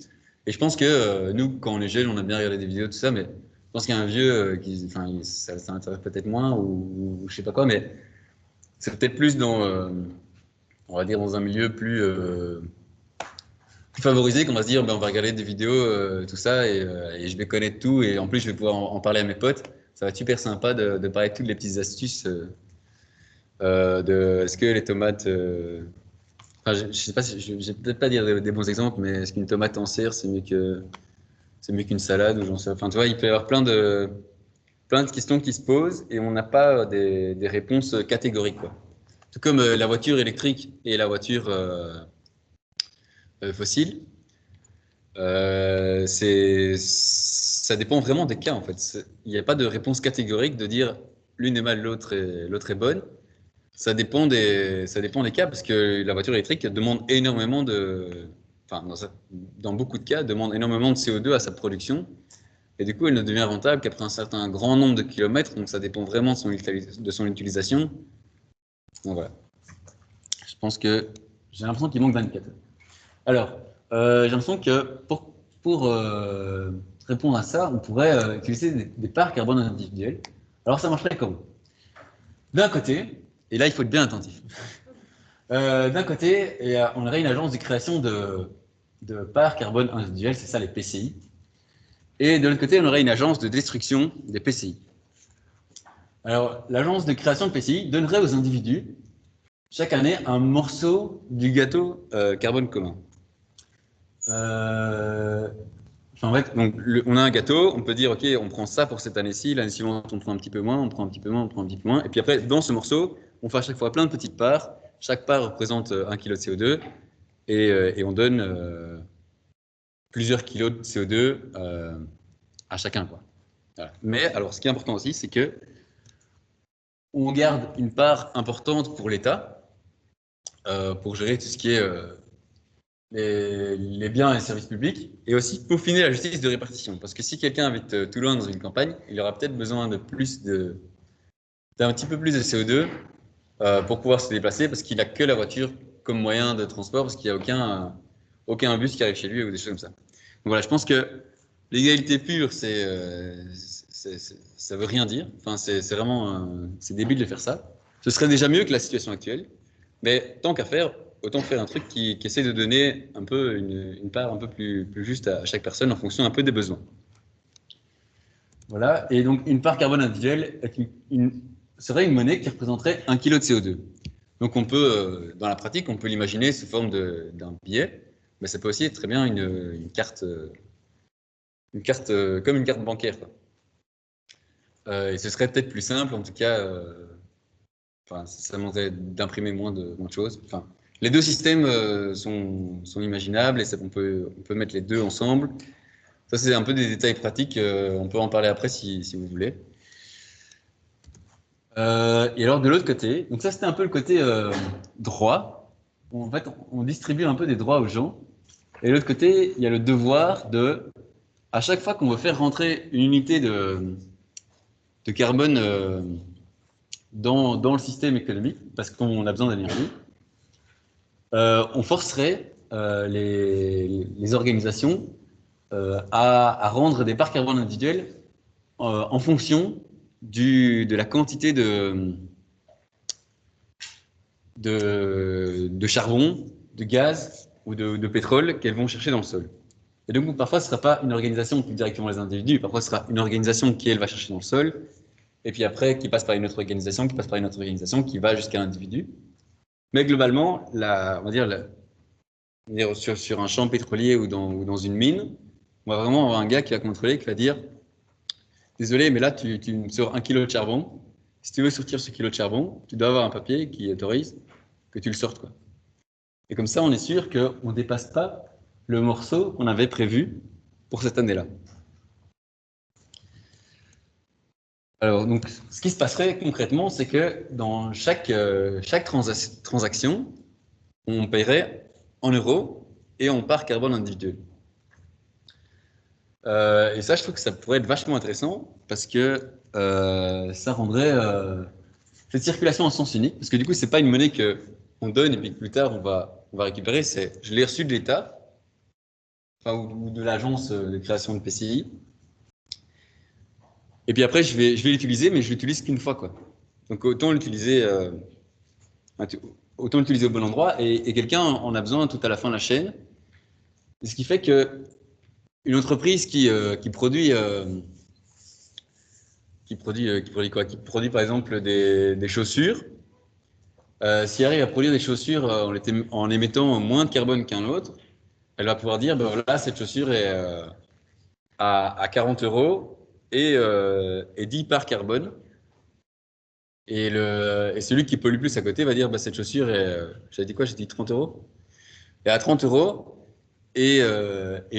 Et je pense que nous, quand on est jeune, on a bien regardé des vidéos, tout ça, mais je pense qu'il y a un vieux enfin, ça intéresse peut-être moins ou je sais pas quoi, mais c'est peut-être plus on va dire, dans un milieu plus favorisé qu'on va se dire, ben, on va regarder des vidéos, tout ça, et je vais connaître tout, et en plus, je vais pouvoir en parler à mes potes. Ça va être super sympa de parler de toutes les petites astuces de est-ce que les tomates. Enfin, je sais pas, je vais peut-être pas dire des bons exemples, mais est-ce qu'une tomate en serre, c'est mieux qu'une salade ou j'en sais. Enfin, tu vois, il peut y avoir plein de questions qui se posent et on n'a pas des réponses catégoriques, quoi. Tout comme la voiture électrique et la voiture fossile. Ça dépend vraiment des cas en fait. Il n'y a pas de réponse catégorique de dire l'une est mal, l'autre est bonne. Ça dépend des cas parce que la voiture électrique demande énormément enfin, dans beaucoup de cas, demande énormément de CO2 à sa production. Et du coup, elle ne devient rentable qu'après un certain grand nombre de kilomètres. Donc, ça dépend vraiment de son utilisation. Donc, voilà. Je pense que j'ai l'impression qu'il manque 24. Alors, j'ai l'impression que pour répondre à ça, on pourrait utiliser des parts carbone individuelles. Alors, ça marcherait comment? D'un côté, et là, il faut être bien attentif. D'un côté, on aurait une agence de création de parts carbone individuelles, c'est ça les PCI. Et de l'autre côté, on aurait une agence de destruction des PCI. Alors, l'agence de création de PCI donnerait aux individus chaque année un morceau du gâteau carbone commun. En fait, donc, on a un gâteau, on peut dire, OK, on prend ça pour cette année-ci, l'année suivante, on prend un petit peu moins, on prend un petit peu moins, on prend un petit peu moins. Et puis après, dans ce morceau, on fait à chaque fois plein de petites parts. Chaque part représente 1 kg de CO2 et on donne plusieurs kilos de CO2 à chacun, quoi. Voilà. Mais alors, ce qui est important aussi, c'est que on garde une part importante pour l'État pour gérer tout ce qui est les biens et services publics et aussi peaufiner la justice de répartition. Parce que si quelqu'un habite tout loin dans une campagne, il aura peut-être besoin d'un petit peu plus de CO2 pour pouvoir se déplacer parce qu'il n'a que la voiture comme moyen de transport parce qu'il n'y a aucun bus qui arrive chez lui ou des choses comme ça. Donc voilà, je pense que l'égalité pure, ça veut rien dire. Enfin, c'est vraiment c'est débile de faire ça. Ce serait déjà mieux que la situation actuelle. Mais tant qu'à faire, autant faire un truc qui essaie de donner un peu une part un peu plus juste à chaque personne en fonction un peu des besoins. Voilà. Et donc, une part carbone individuelle serait une monnaie qui représenterait 1 kg de CO2. Donc, on peut, dans la pratique, on peut l'imaginer sous forme d'un billet, mais ça peut aussi être très bien une carte comme une carte bancaire, quoi. Et ce serait peut-être plus simple, en tout cas, enfin, ça demanderait d'imprimer moins de choses. Enfin, les deux systèmes sont imaginables et on peut mettre les deux ensemble. Ça, c'est un peu des détails pratiques. On peut en parler après si vous voulez. Et alors, de l'autre côté, donc ça, c'était un peu le côté droit. En fait, on distribue un peu des droits aux gens. Et de l'autre côté, il y a le devoir à chaque fois qu'on veut faire rentrer une unité de carbone dans le système économique, parce qu'on a besoin d'énergie, on forcerait les organisations à rendre des parts carbone individuelles en fonction de la quantité de charbon, de gaz ou de pétrole qu'elles vont chercher dans le sol. Et donc, parfois, ce ne sera pas une organisation qui directement les individus, parfois, ce sera une organisation qui, elle, va chercher dans le sol, et puis après, qui passe par une autre organisation, qui passe par une autre organisation, qui va jusqu'à l'individu. Mais globalement, on va dire sur un champ pétrolier ou dans une mine, on va vraiment avoir un gars qui va contrôler, qui va dire désolé, mais là, tu me sors 1 kg de charbon. Si tu veux sortir ce kilo de charbon, tu dois avoir un papier qui autorise que tu le sortes, quoi. Et comme ça, on est sûr qu'on ne dépasse pas le morceau qu'on avait prévu pour cette année-là. Alors, donc, ce qui se passerait concrètement, c'est que dans chaque transaction, on paierait en euros et en part carbone individuelle. Et ça, je trouve que ça pourrait être vachement intéressant parce que ça rendrait cette circulation en sens unique. Parce que du coup, c'est pas une monnaie qu'on donne et puis que plus tard on va récupérer. Je l'ai reçu de l'État, enfin, ou de l'agence de création de PCI. Et puis après, je vais l'utiliser, mais je l'utilise qu'une fois, quoi. Donc autant l'utiliser au bon endroit et quelqu'un en a besoin tout à la fin de la chaîne. Et ce qui fait que une entreprise qui produit quoi? Qui produit par exemple des chaussures. S'il arrive à produire des chaussures en émettant moins de carbone qu'un autre, elle va pouvoir dire, ben voilà, cette chaussure est à 40 euros et 10 parts carbone. Et celui qui pollue plus à côté va dire, bah, cette chaussure est, j'avais dit quoi? J'ai dit 30 euros. Et à 30 euros, et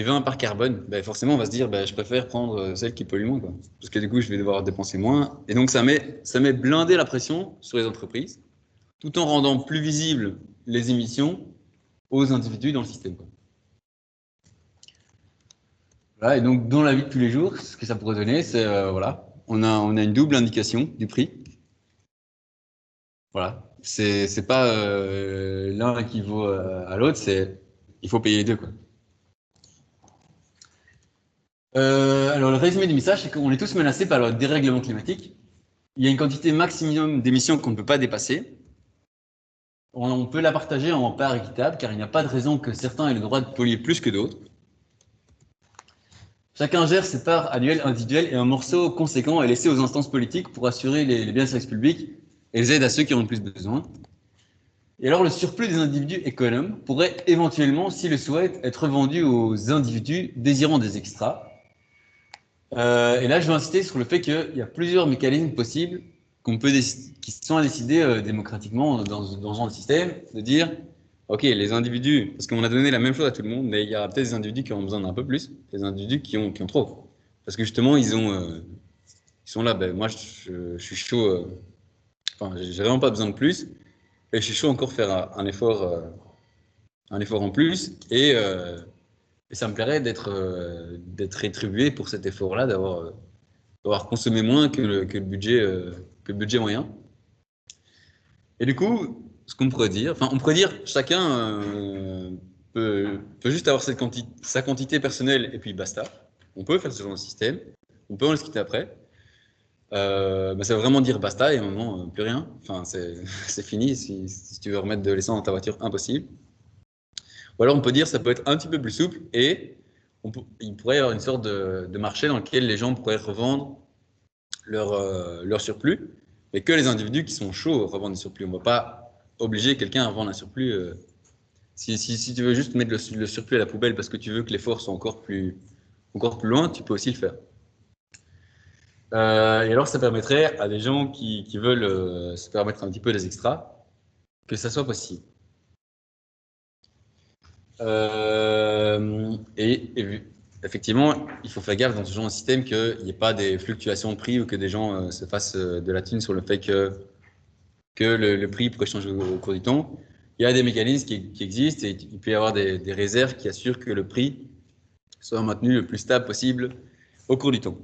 20 par carbone, ben forcément, on va se dire, ben, je préfère prendre celle qui pollue moins, quoi. Parce que du coup, je vais devoir dépenser moins. Et donc, ça met blindé la pression sur les entreprises, tout en rendant plus visibles les émissions aux individus dans le système, quoi. Voilà, et donc, dans la vie de tous les jours, ce que ça pourrait donner, c'est, voilà, on a une double indication du prix. Voilà. C'est pas l'un qui vaut à l'autre, il faut payer les deux, quoi. Alors, le résumé du message, c'est qu'on est tous menacés par le dérèglement climatique. Il y a une quantité maximum d'émissions qu'on ne peut pas dépasser. On peut la partager en parts équitables, car il n'y a pas de raison que certains aient le droit de polluer plus que d'autres. Chacun gère ses parts annuelles individuelles et un morceau conséquent est laissé aux instances politiques pour assurer les biens de service public et les aides à ceux qui en ont le plus besoin. Et alors, le surplus des individus économes pourrait éventuellement, s'ils le souhaitent, être vendu aux individus désirant des extras. Et là, je veux insister sur le fait qu'il y a plusieurs mécanismes possibles qui sont à décider démocratiquement dans ce genre de système, de dire, OK, les individus, parce qu'on a donné la même chose à tout le monde, mais il y a peut-être des individus qui ont besoin d'un peu plus, des individus qui ont trop. Parce que justement, ils sont là, ben, moi, je suis chaud, enfin, j'ai vraiment pas besoin de plus, et je suis chaud encore faire un effort en plus, et ça me plairait d'être rétribué pour cet effort-là, d'avoir consommé moins que le budget moyen. Et du coup, ce qu'on pourrait dire, enfin, on pourrait dire, chacun peut juste avoir sa quantité personnelle et puis basta. On peut faire ce genre de système, on peut en discuter après. Mais ça veut vraiment dire basta et à un moment, plus rien. Enfin, c'est fini. Si tu veux remettre de l'essence dans ta voiture, impossible. Ou alors on peut dire ça peut être un petit peu plus souple et il pourrait y avoir une sorte de marché dans lequel les gens pourraient revendre leur surplus, mais que les individus qui sont chauds revendent des surplus. On ne va pas obliger quelqu'un à vendre un surplus. Si tu veux juste mettre le surplus à la poubelle parce que tu veux que l'effort soit encore plus loin, tu peux aussi le faire. Et alors ça permettrait à des gens qui veulent se permettre un petit peu des extras, que ça soit possible. Et effectivement, il faut faire gaffe dans ce genre de système qu'il n'y ait pas des fluctuations de prix ou que des gens se fassent de la thune sur le fait que le prix pourrait changer au cours du temps. Il y a des mécanismes qui existent et il peut y avoir des réserves qui assurent que le prix soit maintenu le plus stable possible au cours du temps.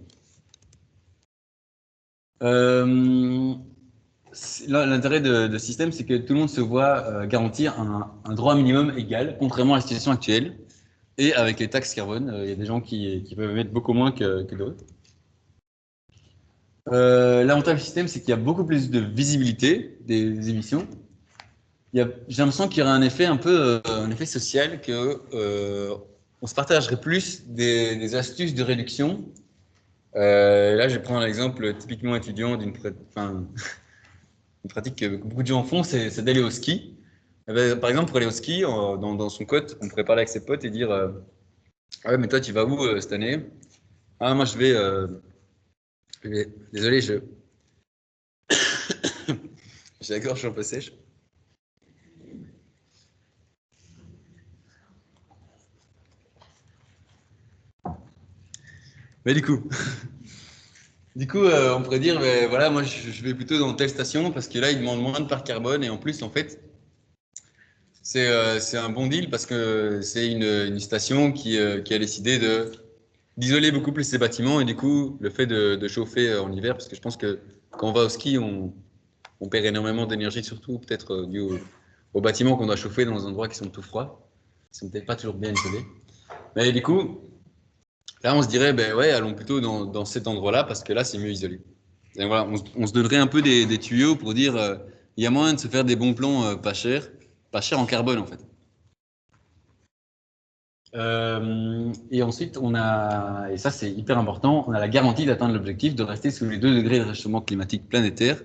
L'intérêt de ce système, c'est que tout le monde se voit garantir un droit minimum égal, contrairement à la situation actuelle. Et avec les taxes carbone, il y a des gens qui peuvent mettre beaucoup moins que d'autres. L'avantage du système, c'est qu'il y a beaucoup plus de visibilité des émissions. J'ai l'impression qu'il y aurait un effet un peu un effet social que on se partagerait plus des astuces de réduction. Là, je vais prendre un exemple typiquement étudiant une pratique que beaucoup de gens font, c'est d'aller au ski. Par exemple, pour aller au ski, dans son cote, on pourrait parler avec ses potes et dire ah ouais, mais toi, tu vas où cette année? Ah, moi, désolé, j'ai la gorge un peu sèche. Mais du coup, on pourrait dire, ben, voilà, moi, je vais plutôt dans telle station parce que là, ils demandent moins de part carbone et en plus, en fait, c'est un bon deal parce que c'est une station qui a décidé d'isoler beaucoup plus ses bâtiments et du coup, le fait de chauffer en hiver, parce que je pense que quand on va au ski, on perd énormément d'énergie, surtout peut-être dû aux bâtiments qu'on doit chauffer dans des endroits qui sont tout froids. Ils sont peut-être pas toujours bien isolés. Mais du coup, là, on se dirait, ben ouais, allons plutôt dans cet endroit-là parce que là, c'est mieux isolé. Et voilà, on se donnerait un peu des tuyaux pour dire, il y a moyen de se faire des bons plans pas chers en carbone en fait. Et ensuite, et ça c'est hyper important, on a la garantie d'atteindre l'objectif de rester sous les 2 degrés de réchauffement climatique planétaire,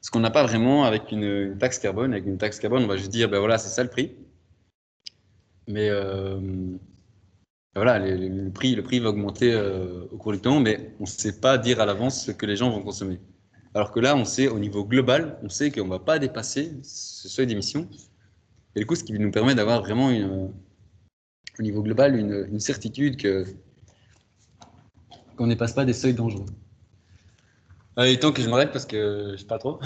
ce qu'on n'a pas vraiment avec une taxe carbone. Avec une taxe carbone, on va juste dire, ben voilà, c'est ça le prix. Mais voilà, le prix va augmenter au cours du temps, mais on ne sait pas dire à l'avance ce que les gens vont consommer. Alors que là, on sait au niveau global, on sait qu'on ne va pas dépasser ce seuil d'émission. Et du coup, ce qui nous permet d'avoir vraiment au niveau global une certitude qu'on ne dépasse pas des seuils dangereux. Il tant que je m'arrête parce que je sais pas trop.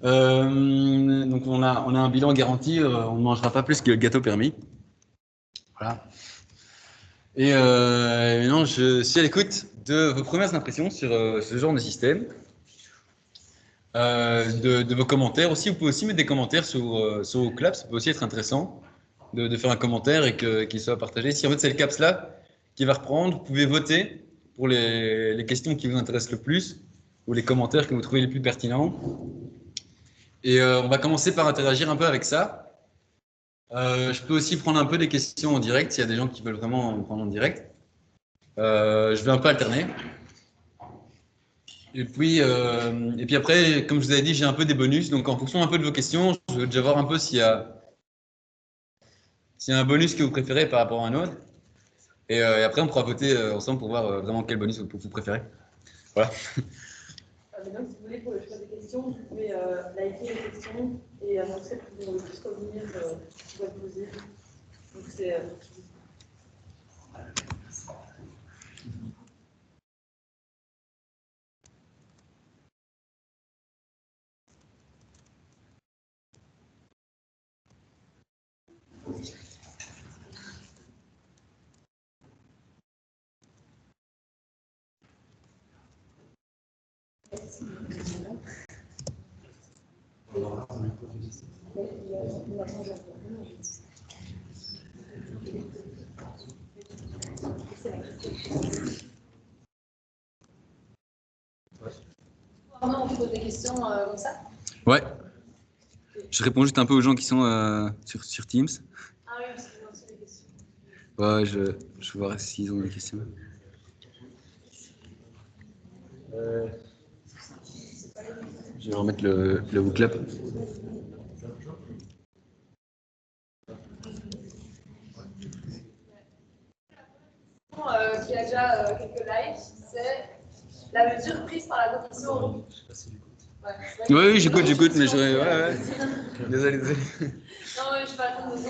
Donc on a un bilan garanti, on ne mangera pas plus que le gâteau permis. Voilà. Et non, je suis à l'écoute de vos premières impressions sur ce genre de système, de vos commentaires aussi. Vous pouvez aussi mettre des commentaires sur Clap, ça peut aussi être intéressant de faire un commentaire et qu'il soit partagé. Si en fait c'est le CAPS là qui va reprendre, vous pouvez voter pour les questions qui vous intéressent le plus ou les commentaires que vous trouvez les plus pertinents. Et on va commencer par interagir un peu avec ça. Je peux aussi prendre un peu des questions en direct s'il y a des gens qui veulent vraiment en prendre en direct. Je vais un peu alterner. Et puis après, comme je vous avais dit, j'ai un peu des bonus. Donc en fonction un peu de vos questions, je veux déjà voir un peu s'il y a un bonus que vous préférez par rapport à un autre. Et après, on pourra voter ensemble pour voir vraiment quel bonus vous préférez. Voilà. Maintenant, si vous voulez, pour le choix des questions, vous pouvez liker les questions et annoncer que vous voulez plus revenir vous pouvez poser. Donc c'est. Vraiment, on pose des questions comme ça? Ouais. Je réponds juste un peu aux gens qui sont sur Teams. Ah oui, parce que c'est des questions. Ouais, je vais voir s'ils ont des questions. Je vais remettre le WooClap. Qui a déjà quelques likes, c'est la mesure prise par la Commission européenne. Oui, j'écoute, mais ouais. Désolé. Non, je ne vais pas attendre de ça.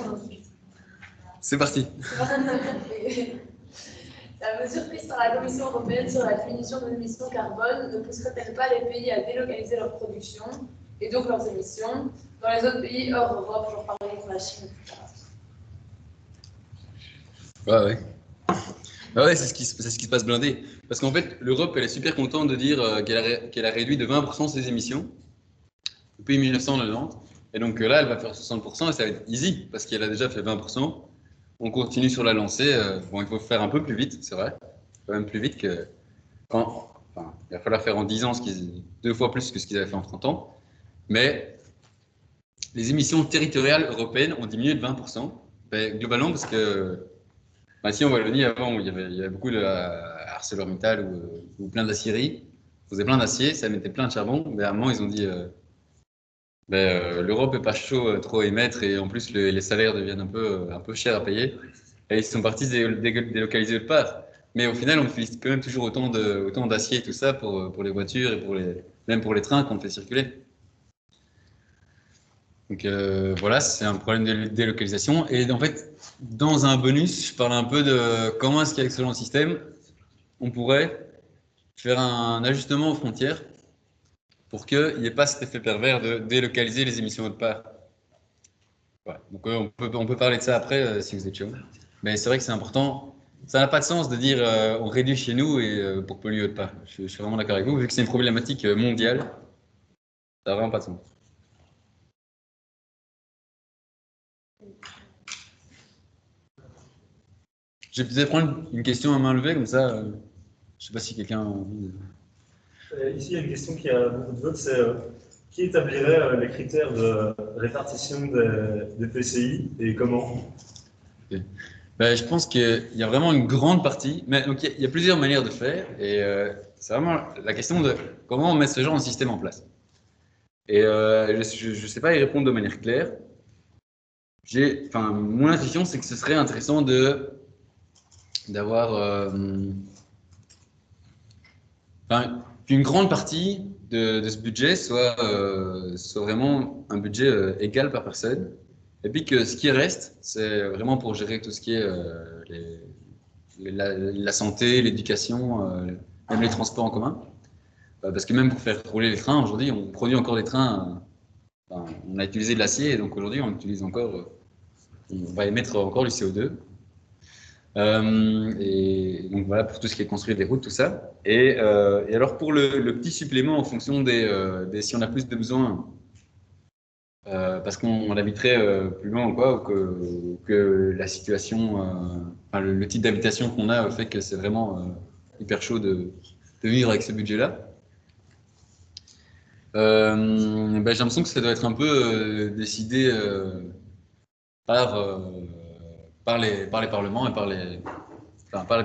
C'est parti. La mesure prise par la Commission européenne sur la diminution de l'émission carbone ne pousserait-elle pas les pays à délocaliser leur production et donc leurs émissions dans les autres pays hors Europe, genre par exemple la Chine? Ouais. Ouais, c'est ce qui se passe blindé. Parce qu'en fait, l'Europe, elle est super contente de dire qu'elle a réduit de 20% ses émissions depuis 1990. Et donc là, elle va faire 60% et ça va être easy parce qu'elle a déjà fait 20%. On continue sur la lancée. Bon, il faut faire un peu plus vite, c'est vrai. Quand même plus vite que quand. Enfin, il va falloir faire en 10 ans 2 fois plus que ce qu'ils avaient fait en 30 ans. Mais les émissions territoriales européennes ont diminué de 20%. Ben, globalement, parce que si en Wallonie, avant, il y avait beaucoup de ArcelorMittal ou plein d'aciéries. Ils faisaient plein d'acier, ça mettait plein de charbon. Mais à un moment, ils ont dit l'Europe n'est pas chaud trop à émettre et en plus, les salaires deviennent un peu chers à payer. Et ils sont partis délocaliser autre part. Mais au final, on utilise quand même toujours autant d'acier et tout ça pour les voitures et même pour les trains qu'on fait circuler. Donc voilà, c'est un problème de délocalisation. Et en fait, dans un bonus, je parle un peu de comment est-ce qu'avec ce genre de système, on pourrait faire un ajustement aux frontières pour qu'il n'y ait pas cet effet pervers de délocaliser les émissions autre part. Voilà. Donc on peut parler de ça après si vous êtes chaud. Mais c'est vrai que c'est important. Ça n'a pas de sens de dire on réduit chez nous et pour polluer autre part. Je suis vraiment d'accord avec vous. Vu que c'est une problématique mondiale, ça n'a vraiment pas de sens. Je vais peut-être prendre une question à main levée, comme ça, je ne sais pas si quelqu'un a envie de... Ici, il y a une question qui a beaucoup de votes, c'est qui établirait les critères de répartition des PCI et comment? Ben, je pense qu'il y a vraiment une grande partie, mais donc il y a plusieurs manières de faire, et c'est vraiment la question de comment on met ce genre de système en place. Et je ne sais pas y répondre de manière claire. Mon intuition, c'est que ce serait intéressant d'avoir qu'une grande partie de ce budget soit vraiment un budget égal par personne, Et puis que ce qui reste, c'est vraiment pour gérer tout ce qui est la santé, l'éducation, même les transports en commun. Parce que même pour faire rouler les trains, aujourd'hui, on produit encore des trains. Enfin, on a utilisé de l'acier, et donc aujourd'hui, on utilise encore, on va émettre encore du CO2. Et donc voilà, pour tout ce qui est construire des routes, tout ça. Et alors pour le petit supplément en fonction si on a plus de besoins, parce qu'on habiterait plus loin ou quoi, ou que la situation, enfin, le type d'habitation qu'on a fait que c'est vraiment hyper chaud de vivre avec ce budget-là. Ben, j'ai l'impression que ça doit être un peu décidé par, euh, par les parlements et enfin, par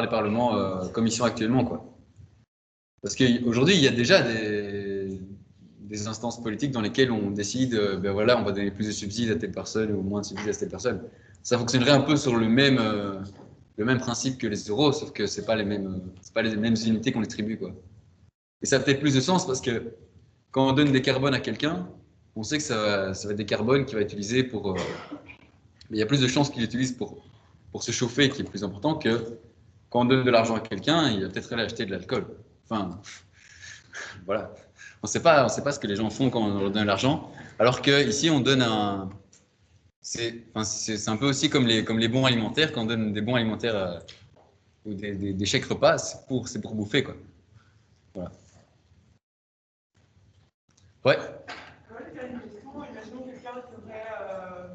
les parlements comme ils sont actuellement, quoi. Parce qu'aujourd'hui, il y a déjà des instances politiques dans lesquelles on décide, ben voilà, on va donner plus de subsides à telle personne ou moins de subsides à telle personne. Ça fonctionnerait un peu sur le même principe que les euros, sauf que c'est pas les mêmes unités qu'on distribue, quoi. Et ça a peut-être plus de sens parce que quand on donne des carbones à quelqu'un, on sait que ça va être des carbones qu'il va utiliser pour. Mais il y a plus de chances qu'il utilise pour se chauffer, qui est plus important que quand on donne de l'argent à quelqu'un, il va peut-être aller acheter de l'alcool. Enfin, voilà. On sait pas ce que les gens font quand on leur donne de l'argent. Alors qu'ici, on donne un. C'est un peu aussi comme les bons alimentaires, quand on donne des bons alimentaires ou des chèques repas, c'est pour bouffer, quoi. Voilà. Ouais. Moi, j'ai une question. Imaginons quelqu'un qui aurait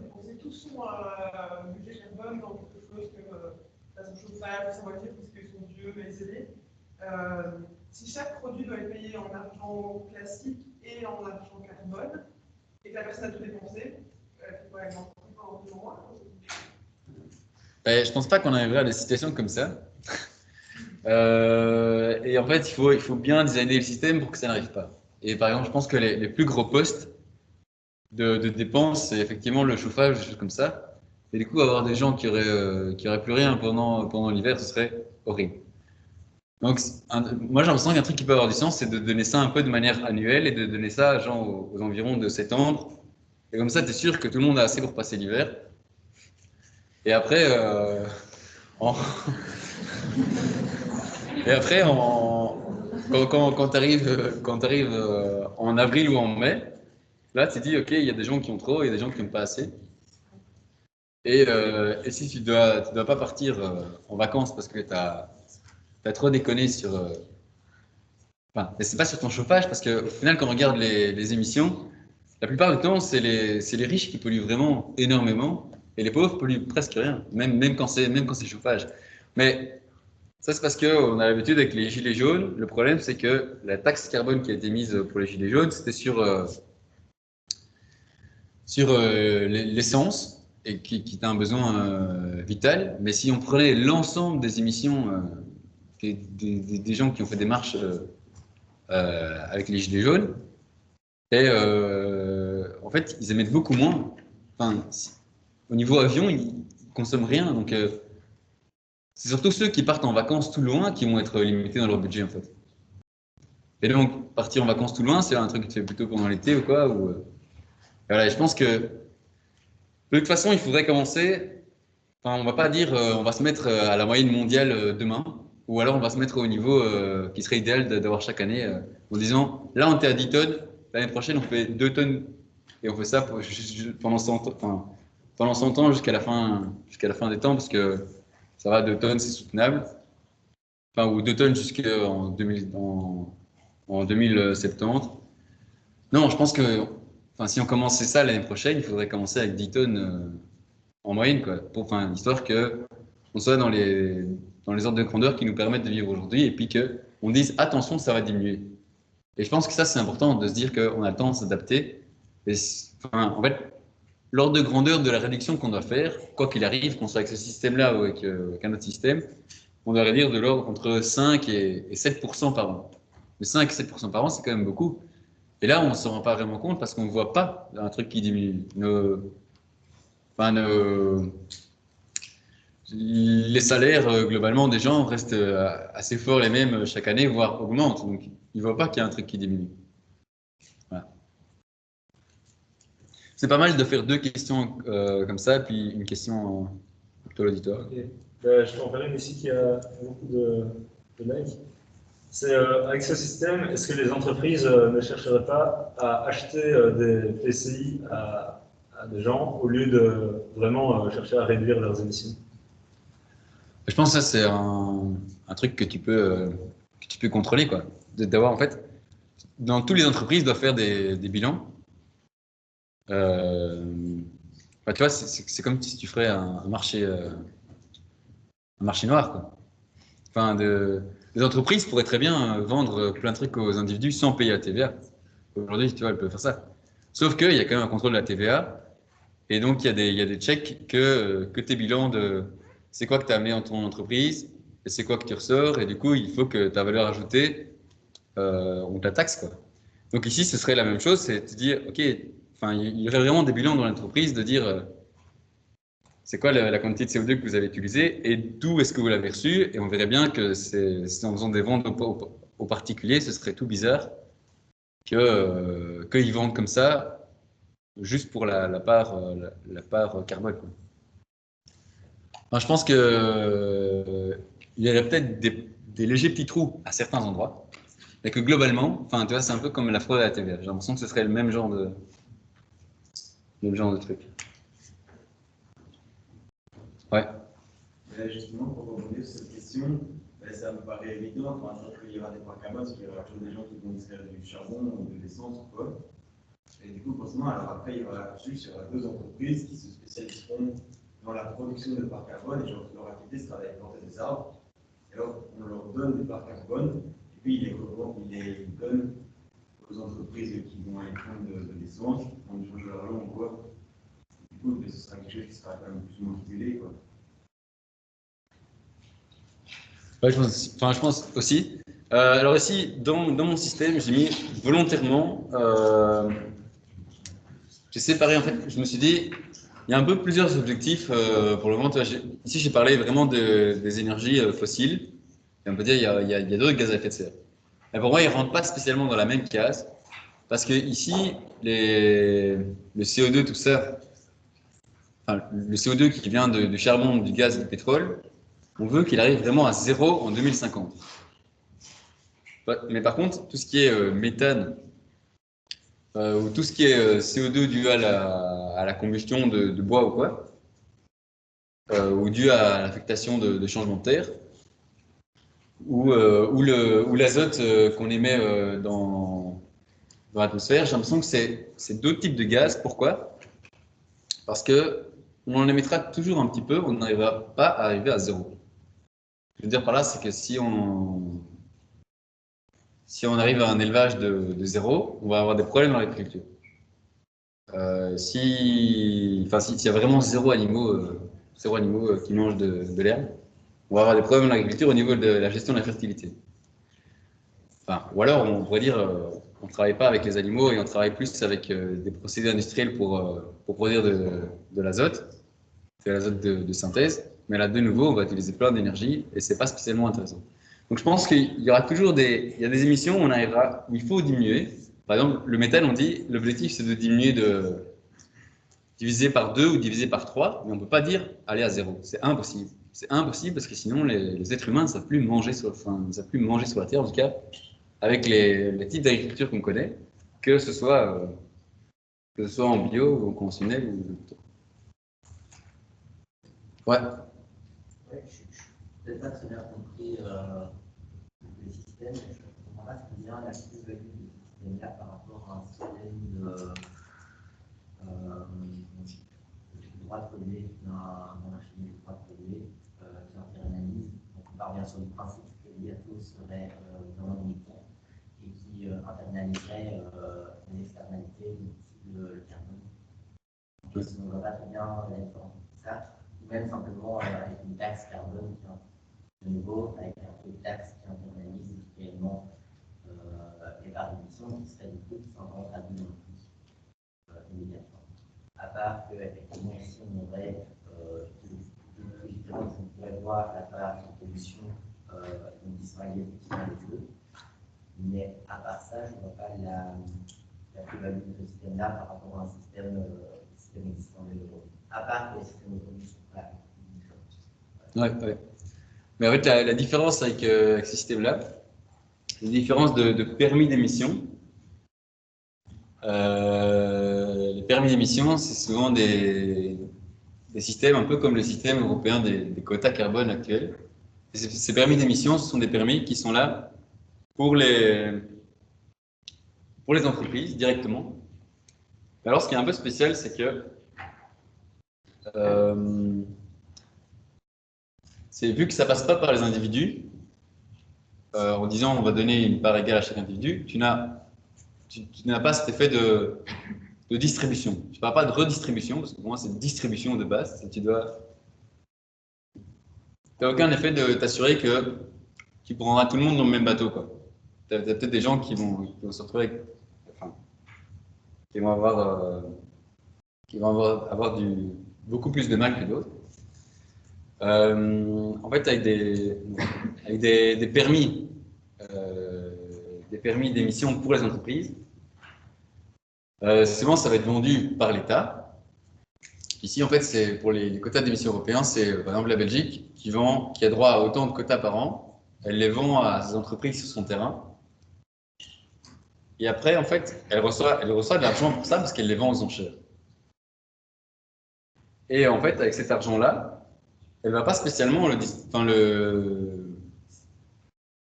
dépensé tout son budget carbone dans quelque chose comme son chauffage, sa voiture, parce que son Dieu va les aider. Si chaque produit doit être payé en argent classique et en argent carbone, et que la personne a tout dépensé, par exemple, en mois. Je pense pas qu'on arriverait à des situations comme ça. Et en fait, il faut bien designer le système pour que ça n'arrive pas. Et par exemple, je pense que les plus gros postes de dépenses, c'est effectivement le chauffage, des choses comme ça. Et du coup, avoir des gens qui auraient plus rien pendant l'hiver, ce serait horrible. Donc, moi, j'ai l'impression qu'un truc qui peut avoir du sens, c'est de donner ça un peu de manière annuelle et de donner ça genre, aux environs de septembre. Et comme ça, tu es sûr que tout le monde a assez pour passer l'hiver. Et après, en... et après quand tu arrives en avril ou en mai, là, tu te dis, OK, il y a des gens qui ont trop, il y a des gens qui n'ont pas assez. Et si tu dois pas partir en vacances parce que tu as trop déconné sur. Enfin, mais c'est pas sur ton chauffage parce qu'au final, quand on regarde les émissions, la plupart du temps, c'est les riches qui polluent vraiment énormément et les pauvres polluent presque rien, même quand c'est chauffage. Mais ça, c'est parce qu'on a l'habitude avec les gilets jaunes. Le problème, c'est que la taxe carbone qui a été mise pour les gilets jaunes, c'était sur l'essence et qui est un besoin vital. Mais si on prenait l'ensemble des émissions des gens qui ont fait des marches avec les gilets jaunes, et en fait, ils émettent beaucoup moins. Enfin, au niveau avion, ils consomment rien. Donc, c'est surtout ceux qui partent en vacances tout loin qui vont être limités dans leur budget, en fait. Et donc, partir en vacances tout loin, c'est un truc que tu fais plutôt pendant l'été ou quoi. Voilà, je pense que de toute façon, il faudrait commencer. Enfin, on va pas dire on va se mettre à la moyenne mondiale demain, ou alors on va se mettre au niveau qui serait idéal d'avoir chaque année, en disant là on était à 10 tonnes, l'année prochaine on fait 2 tonnes, et on fait ça pendant 100 ans, enfin, pendant 100 ans jusqu'à la fin des temps, parce que ça va, 2 tonnes c'est soutenable, enfin, ou 2 tonnes jusqu'en 2070. Non, je pense que enfin, si on commençait ça l'année prochaine, il faudrait commencer avec 10 tonnes en moyenne, quoi, enfin, histoire qu'on soit dans les ordres de grandeur qui nous permettent de vivre aujourd'hui et puis qu'on dise attention, ça va diminuer. Et je pense que ça, c'est important de se dire qu'on a le temps de s'adapter. Enfin, en fait, l'ordre de grandeur de la réduction qu'on doit faire, quoi qu'il arrive, qu'on soit avec ce système-là ou avec un autre système, on doit réduire de l'ordre entre 5 et 7% par an. Mais 5 et 7% par an, c'est quand même beaucoup. Et là, on ne se rend pas vraiment compte parce qu'on ne voit pas un truc qui diminue. Les salaires, globalement, des gens restent assez forts les mêmes chaque année, voire augmentent. Donc, ils ne voient pas qu'il y a un truc qui diminue. Voilà. c'est pas mal de faire 2 questions comme ça, puis une question pour l'auditoire. Ok. Je t'en ferai une ici qui a beaucoup de likes. C'est avec ce système, est-ce que les entreprises ne chercheraient pas à acheter des PCI à des gens au lieu de vraiment chercher à réduire leurs émissions? Je pense que ça, c'est un truc que tu peux contrôler, quoi. D'avoir, en fait, dans toutes les entreprises, doivent faire des bilans. Bah, tu vois, c'est comme si tu ferais un marché noir, quoi. Enfin, les entreprises pourraient très bien vendre plein de trucs aux individus sans payer la TVA. Aujourd'hui, tu vois, elles peuvent faire ça. Sauf qu'il y a quand même un contrôle de la TVA. Et donc, il y a des checks que tes bilans de c'est quoi que tu as amené dans ton entreprise et c'est quoi que tu ressors. Et du coup, il faut que ta valeur ajoutée, on te la taxe, quoi. Donc ici, ce serait la même chose, c'est de dire, OK, enfin, il y aurait vraiment des bilans dans l'entreprise de dire c'est quoi la quantité de CO2 que vous avez utilisée et d'où est-ce que vous l'avez reçu. Et on verrait bien que c'est en faisant des ventes aux particuliers, ce serait tout bizarre qu'ils vendent comme ça juste pour la part carbone, quoi. Enfin, je pense que il y aurait peut-être des légers petits trous à certains endroits, mais que globalement, enfin, tu vois, c'est un peu comme la fraude à la TVA. J'ai l'impression que ce serait le même genre de truc. Ouais. Justement, pour rebondir sur cette question, ça me paraît évident, qu'il y aura des parcs carbone, parce qu'il y aura toujours des gens qui vont extraire du charbon ou de l'essence ou quoi. Et du coup, forcément, alors après, il y aura là-dessus, il y aura 2 entreprises qui se spécialiseront dans la production de parcs carbone, et leur activité sera d'aller planter des arbres. Et alors, on leur donne des parcs carbone, et puis ils les donnent aux entreprises qui vont aller prendre de l'essence, en échange de leur lot ou quoi. Du coup, ce sera quelque chose qui sera quand même plus ou moins régulé, quoi. Ouais, je pense aussi. Alors ici, dans mon système, j'ai mis volontairement, j'ai séparé, en fait, je me suis dit, il y a un peu plusieurs objectifs pour le moment. Ici, j'ai parlé vraiment des énergies fossiles. Et on peut dire il y a d'autres gaz à effet de serre. Et pour moi, ils ne rentrent pas spécialement dans la même case. Parce que ici, le CO2, tout ça, enfin, le CO2 qui vient du charbon, du gaz et du pétrole, on veut qu'il arrive vraiment à zéro en 2050. Mais par contre, tout ce qui est méthane ou tout ce qui est CO2 dû à la combustion de bois ou quoi, ou dû à l'affectation de changements de terre, ou l'azote qu'on émet dans l'atmosphère, j'ai l'impression que c'est 2 types de gaz. Pourquoi? Parce que on en émettra toujours un petit peu, on n'arrivera pas à arriver à zéro. Ce que je veux dire par là, c'est que si on arrive à un élevage de zéro, on va avoir des problèmes dans l'agriculture. S'il y a vraiment zéro animaux qui mangent de l'herbe, on va avoir des problèmes dans l'agriculture au niveau de la gestion de la fertilité. Enfin, ou alors on pourrait dire on ne travaille pas avec les animaux et on travaille plus avec des procédés industriels pour produire de l'azote, de l'azote de synthèse. Mais là, de nouveau, on va utiliser plein d'énergie et c'est pas spécialement intéressant. Donc je pense qu'il y aura toujours il y a des émissions où on arrivera, où il faut diminuer. Par exemple, le méthane, on dit, l'objectif c'est de diminuer diviser par 2 ou diviser par 3, mais on ne peut pas dire aller à zéro. C'est impossible. C'est impossible parce que sinon les êtres humains ne savent plus manger sur la Terre, en tout cas, avec les types d'agriculture qu'on connaît, que ce soit en bio ou en conventionnel. Ouais. Ouais, je n'ai peut-être pas très bien compris le système, je ne comprends pas très bien la plus-value du système-là par rapport à un système de droit de polluer, d'un archive de droit de polluer, qui en fait une analyse. Donc on part bien sur le principe que l'IATO serait vraiment unitaire et qui internaliserait les externalités le carbone. Donc, on ne voit pas très bien la différence entre ça, ou même simplement avec une taxe carbone de nouveau, avec un taux de taxe qui internalise réellement les parts d'émission qui serait du coup simplement traduit dans le prix immédiatement. À part qu'effectivement, ici, on aurait deux différences, on pourrait voir la part de pollution, donc distinguer effectivement les deux. Mais à part ça, je ne vois pas la plus-value de ce système-là par rapport à un système, existant de l'euro. À part que les systèmes de produits sont pas différents. Ouais. Mais en fait, la différence avec ce système-là, c'est une différence de permis d'émission. Les permis d'émission, c'est souvent des systèmes un peu comme le système européen des quotas carbone actuels. Et ces permis d'émission, ce sont des permis qui sont là pour les entreprises directement. Alors, ce qui est un peu spécial, c'est que vu que ça passe pas par les individus, en disant on va donner une part égale à chaque individu, tu n'as pas cet effet de distribution. Tu ne parles pas de redistribution, parce que pour moi c'est distribution de base. Tu n'as aucun effet de t'assurer que tu prendras tout le monde dans le même bateau. Tu as peut-être des gens qui vont se retrouver avec, qui vont avoir beaucoup plus de mal que d'autres. En fait, avec des permis d'émission pour les entreprises, souvent ça va être vendu par l'État. Ici, en fait, c'est pour les quotas d'émissions européens, c'est par exemple la Belgique qui a droit à autant de quotas par an. Elle les vend à ses entreprises sur son terrain. Et après, en fait, elle reçoit de l'argent pour ça parce qu'elle les vend aux enchères. Et en fait, avec cet argent-là, elle ne va pas spécialement le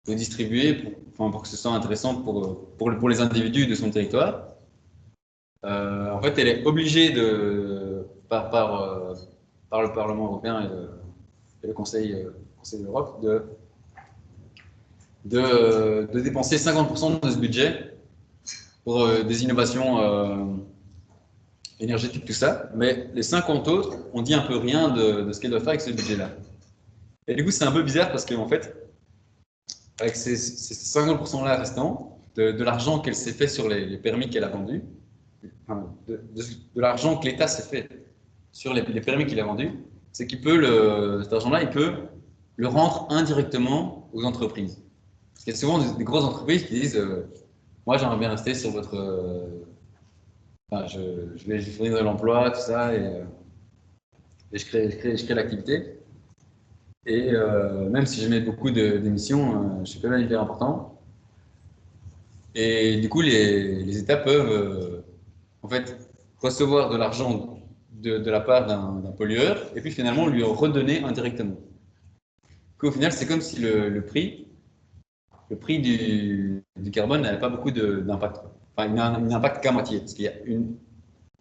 distribuer pour que ce soit intéressant pour les individus de son territoire. En fait, elle est obligée par le Parlement européen et le Conseil de l'Europe de dépenser 50% de ce budget pour des innovations énergétiques, tout ça. Mais les 50 autres, on dit un peu rien de ce qu'elle doit faire avec ce budget-là. Et du coup, c'est un peu bizarre parce qu'en fait, avec ces 50%-là restants, de l'argent qu'elle s'est fait sur les permis qu'elle a vendus, de l'argent que l'État s'est fait sur les permis qu'il a vendus, c'est qu'il peut cet argent-là, il peut le rendre indirectement aux entreprises. Parce qu'il y a souvent des grosses entreprises qui disent moi j'aimerais bien rester sur votre je vais fournir de l'emploi, tout ça, et je crée l'activité. Et même si je mets beaucoup d'émissions, je suis quand même hyper important. Et du coup, les États peuvent en fait recevoir de l'argent de la part d'un pollueur et puis finalement lui redonner indirectement. Qu'au final, c'est comme si le prix du carbone n'avait pas beaucoup d'impact. Enfin, il n'a un impact qu'à moitié, parce qu'il y a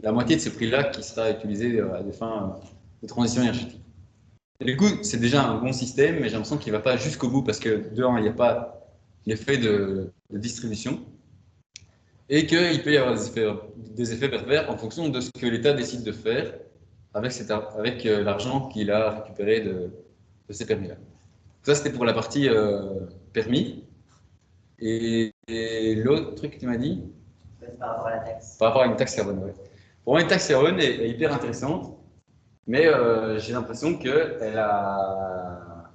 la moitié de ce prix-là qui sera utilisé à des fins de transition énergétique. Et du coup, c'est déjà un bon système, mais j'ai l'impression qu'il ne va pas jusqu'au bout parce que, de un, il n'y a pas l'effet de distribution et qu'il peut y avoir des effets pervers en fonction de ce que l'État décide de faire avec l'argent qu'il a récupéré de ces permis-là. Ça, c'était pour la partie permis. Et l'autre truc que tu m'as dit par rapport à la taxe. Par rapport à une taxe carbone, oui. Pour moi, une taxe carbone est hyper intéressante, mais j'ai l'impression qu'elle a...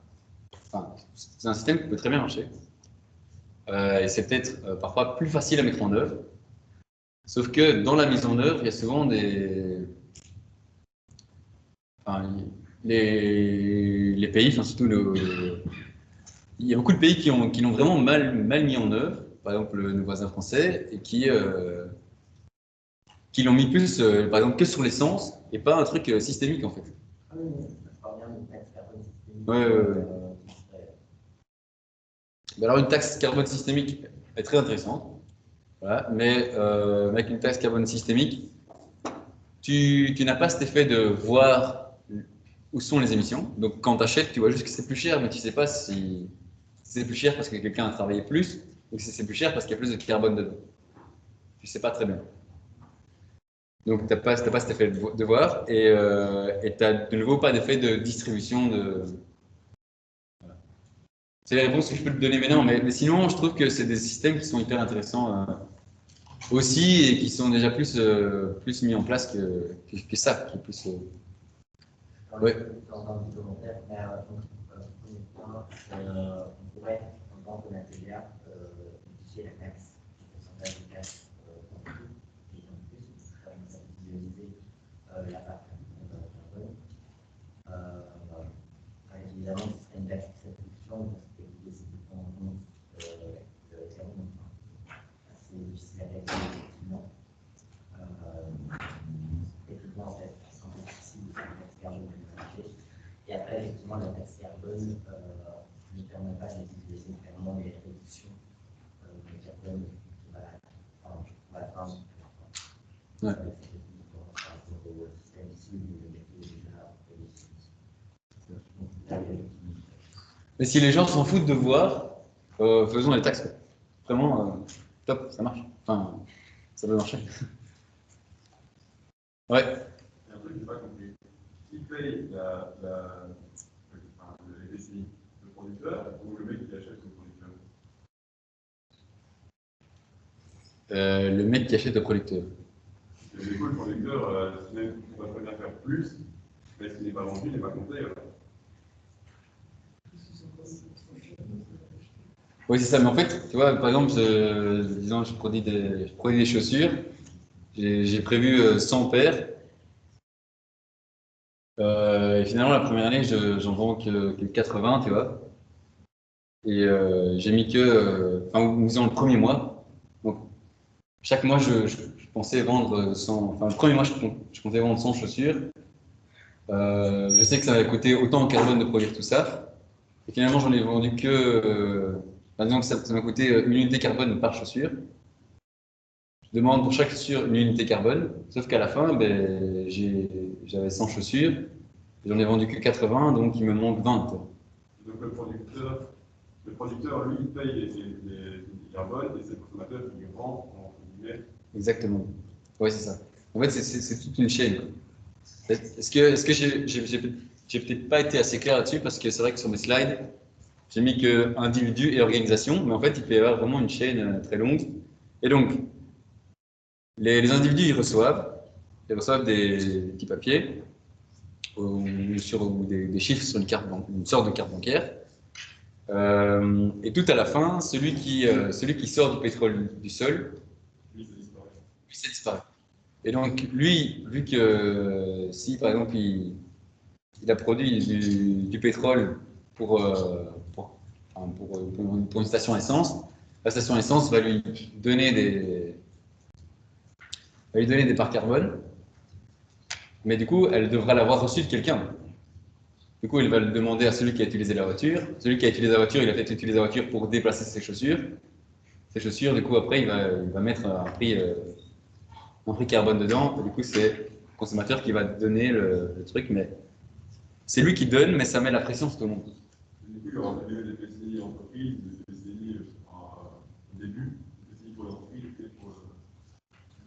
Enfin, c'est un système qui peut très bien marcher. Et c'est peut-être parfois plus facile à mettre en œuvre. Sauf que dans la mise en œuvre, il y a souvent les pays, enfin surtout il y a beaucoup de pays qui l'ont vraiment mal mis en œuvre. Par exemple, nos voisins français, et qui l'ont mis plus, par exemple, que sur l'essence, et pas un truc systémique, en fait. Ah oui, je parle bien d'une taxe carbone systémique. Ouais. Alors, une taxe carbone systémique est très intéressante, voilà, mais avec une taxe carbone systémique, tu n'as pas cet effet de voir où sont les émissions. Donc, quand tu achètes, tu vois juste que c'est plus cher, mais tu ne sais pas si c'est plus cher parce que quelqu'un a travaillé plus, ou si c'est plus cher parce qu'il y a plus de carbone dedans. Tu ne sais pas très bien. Donc, tu n'as pas cet effet de voir, et tu n'as de nouveau pas d'effet de distribution. Voilà. C'est la réponse que je peux te donner maintenant, mais sinon, je trouve que c'est des systèmes qui sont hyper intéressants aussi, et qui sont déjà plus mis en place que ça, qui est plus... Ouais. Dans un petit commentaire, premier point, on pourrait, en tant que la TVA, modifier la taxe, le pourcentage de taxe. d'accepter cette solution parce que l'idée c'est de prendre en compte le carbone. C'est difficile à calculer, effectivement. Techniquement, en fait, c'est un peu difficile de faire une taxe carbone plus. Et après, effectivement, la taxe carbone ne permet pas d'utiliser vraiment les réductions de carbone qui va à la fin. Ouais. Mais si les gens s'en foutent de voir, faisons les taxes. Vraiment, top, ça marche. Enfin, ça peut marcher. Ouais. Il y a un truc que je n'ai pas compris. Qui paye les PCI? Le producteur ou le mec qui achète au producteur? Le mec qui achète au producteur. Parce que du coup, le producteur, même on va très bien faire plus, mais ce qui n'est pas vendu n'est pas compté. Oui, c'est ça. Mais en fait, tu vois, par exemple, disons, je produis des chaussures. J'ai prévu 100 paires. Et finalement, la première année, j'en vends que 80, tu vois. Et j'ai mis enfin, disons le premier mois. Donc, chaque mois, je pensais vendre 100. Enfin, le premier mois, je comptais vendre 100 chaussures. Je sais que ça va coûter autant en carbone de produire tout ça. Et finalement, j'en ai vendu que. Par exemple, ça m'a coûté une unité carbone par chaussure. Je demande pour chaque chaussure une unité carbone. Sauf qu'à la fin, ben, j'avais 100 chaussures. J'en ai vendu que 80, donc il me manque 20. Donc le producteur, lui, il paye les carbones et c'est le consommateur qui les vend, entre guillemets. Exactement. Oui, c'est ça. En fait, c'est toute une chaîne. Est-ce que j'ai peut-être pas été assez clair là-dessus parce que c'est vrai que sur mes slides, j'ai mis que individu et organisation, mais en fait, il peut y avoir vraiment une chaîne très longue. Et donc, les individus, ils reçoivent des petits papiers ou des chiffres sur une sorte de carte bancaire. Et tout à la fin, celui qui sort du pétrole du sol, Lui, ça disparaît. lui, ça disparaît. Et donc, lui, vu que si par exemple il a produit du pétrole pour une station essence, la station essence va lui donner des parts carbone, mais du coup, elle devra l'avoir reçu de quelqu'un. Du coup, il va le demander à celui qui a utilisé la voiture. Celui qui a utilisé la voiture, il a peut-être utilisé la voiture pour déplacer ses chaussures. Ses chaussures, du coup, après, il va mettre un prix carbone dedans. Et du coup, c'est le consommateur qui va donner le truc, mais c'est lui qui donne, mais ça met la pression sur tout le monde. Du coup, il y aura des PCI entreprises, des PCI au début, des PCI pour l'entreprise et pour le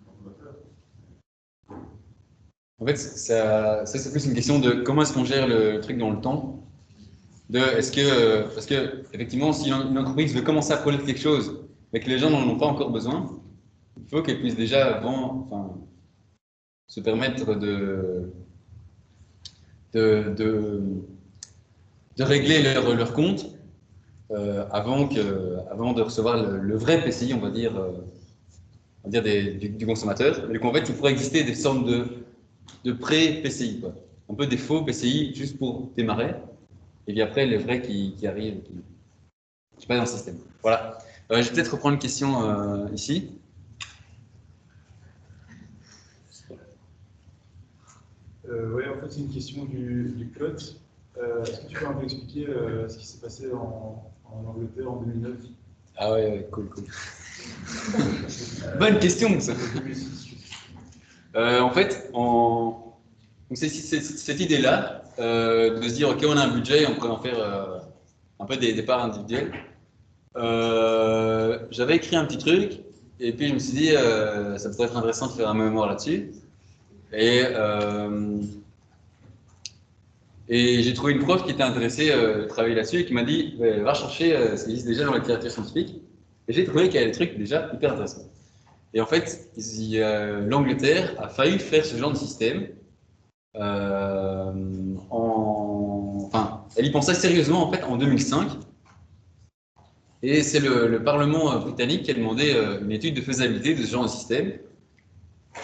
consommateur. En fait, ça c'est plus une question de comment est-ce qu'on gère le truc dans le temps. Parce que, effectivement, si une entreprise veut commencer à produire quelque chose, mais que les gens n'en ont pas encore besoin, il faut qu'elle puisse déjà se permettre de régler leur compte avant de recevoir le vrai PCI, on va dire du consommateur. Mais en fait, il pourrait exister des sortes de pré-PCI, quoi. Un peu des faux PCI juste pour démarrer. Et puis après, les vrais qui arrivent, qui ne sont pas dans le système. Voilà. Je vais peut-être reprendre une question ici. Oui, en fait, c'est une question du cut. Est-ce que tu peux un peu expliquer ce qui s'est passé en Angleterre en 2009? Ah ouais, cool. Bonne question, ça. En fait, donc c'est cette idée-là de se dire, OK, on a un budget, on pourrait en faire un peu des parts individuelles. J'avais écrit un petit truc, et puis je me suis dit, ça pourrait être intéressant de faire un mémoire là-dessus. Et j'ai trouvé une prof qui était intéressée de travailler là-dessus et qui m'a dit, va chercher ce qui existe déjà dans la littérature scientifique. Et j'ai trouvé qu'il y avait des trucs déjà hyper intéressants. Et en fait, l'Angleterre a failli faire ce genre de système. Elle y pensait sérieusement en fait en 2005. Et c'est le Parlement britannique qui a demandé une étude de faisabilité de ce genre de système.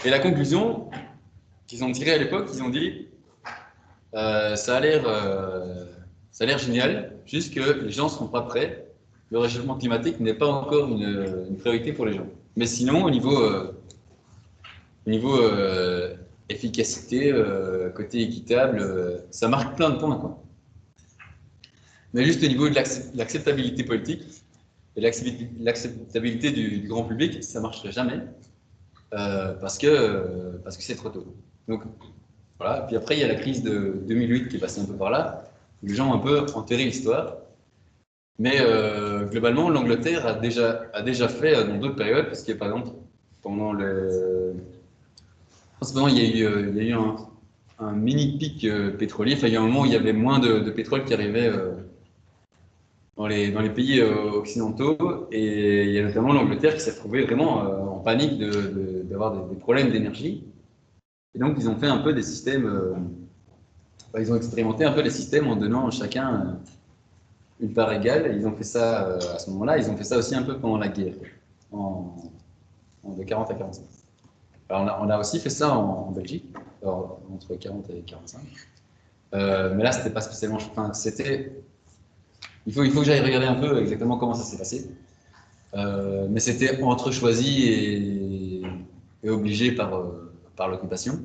Et la conclusion qu'ils ont tirée à l'époque, ils ont dit ça a l'air Ça a l'air génial, juste que les gens ne sont pas prêts. Le réchauffement climatique n'est pas encore une priorité pour les gens. Mais sinon, au niveau efficacité, côté équitable, ça marque plein de points, quoi. Mais juste au niveau de l'acceptabilité politique et l'acceptabilité du grand public, ça ne marcherait jamais parce que c'est trop tôt. Donc voilà. Puis après, il y a la crise de 2008 qui est passée un peu par là. Les gens ont un peu enterré l'histoire. Mais globalement, l'Angleterre a déjà fait dans d'autres périodes, parce qu'il y a par exemple, pendant le. Principalement, il y a eu un mini pic pétrolier. Enfin, il y a un moment où il y avait moins de pétrole qui arrivait dans les pays occidentaux. Et il y a notamment l'Angleterre qui s'est retrouvée vraiment en panique d'avoir des problèmes d'énergie. Et donc, ils ont fait un peu des systèmes. Ils ont expérimenté un peu les systèmes en donnant chacun une part égale. Ils ont fait ça à ce moment-là. Ils ont fait ça aussi un peu pendant la guerre, de 40 à 45. Alors on a aussi fait ça en Belgique, alors, entre 40 et 45. Mais là, c'était pas spécialement. Enfin, il faut que j'aille regarder un peu exactement comment ça s'est passé. Mais c'était entre choisi et obligé par l'occupation.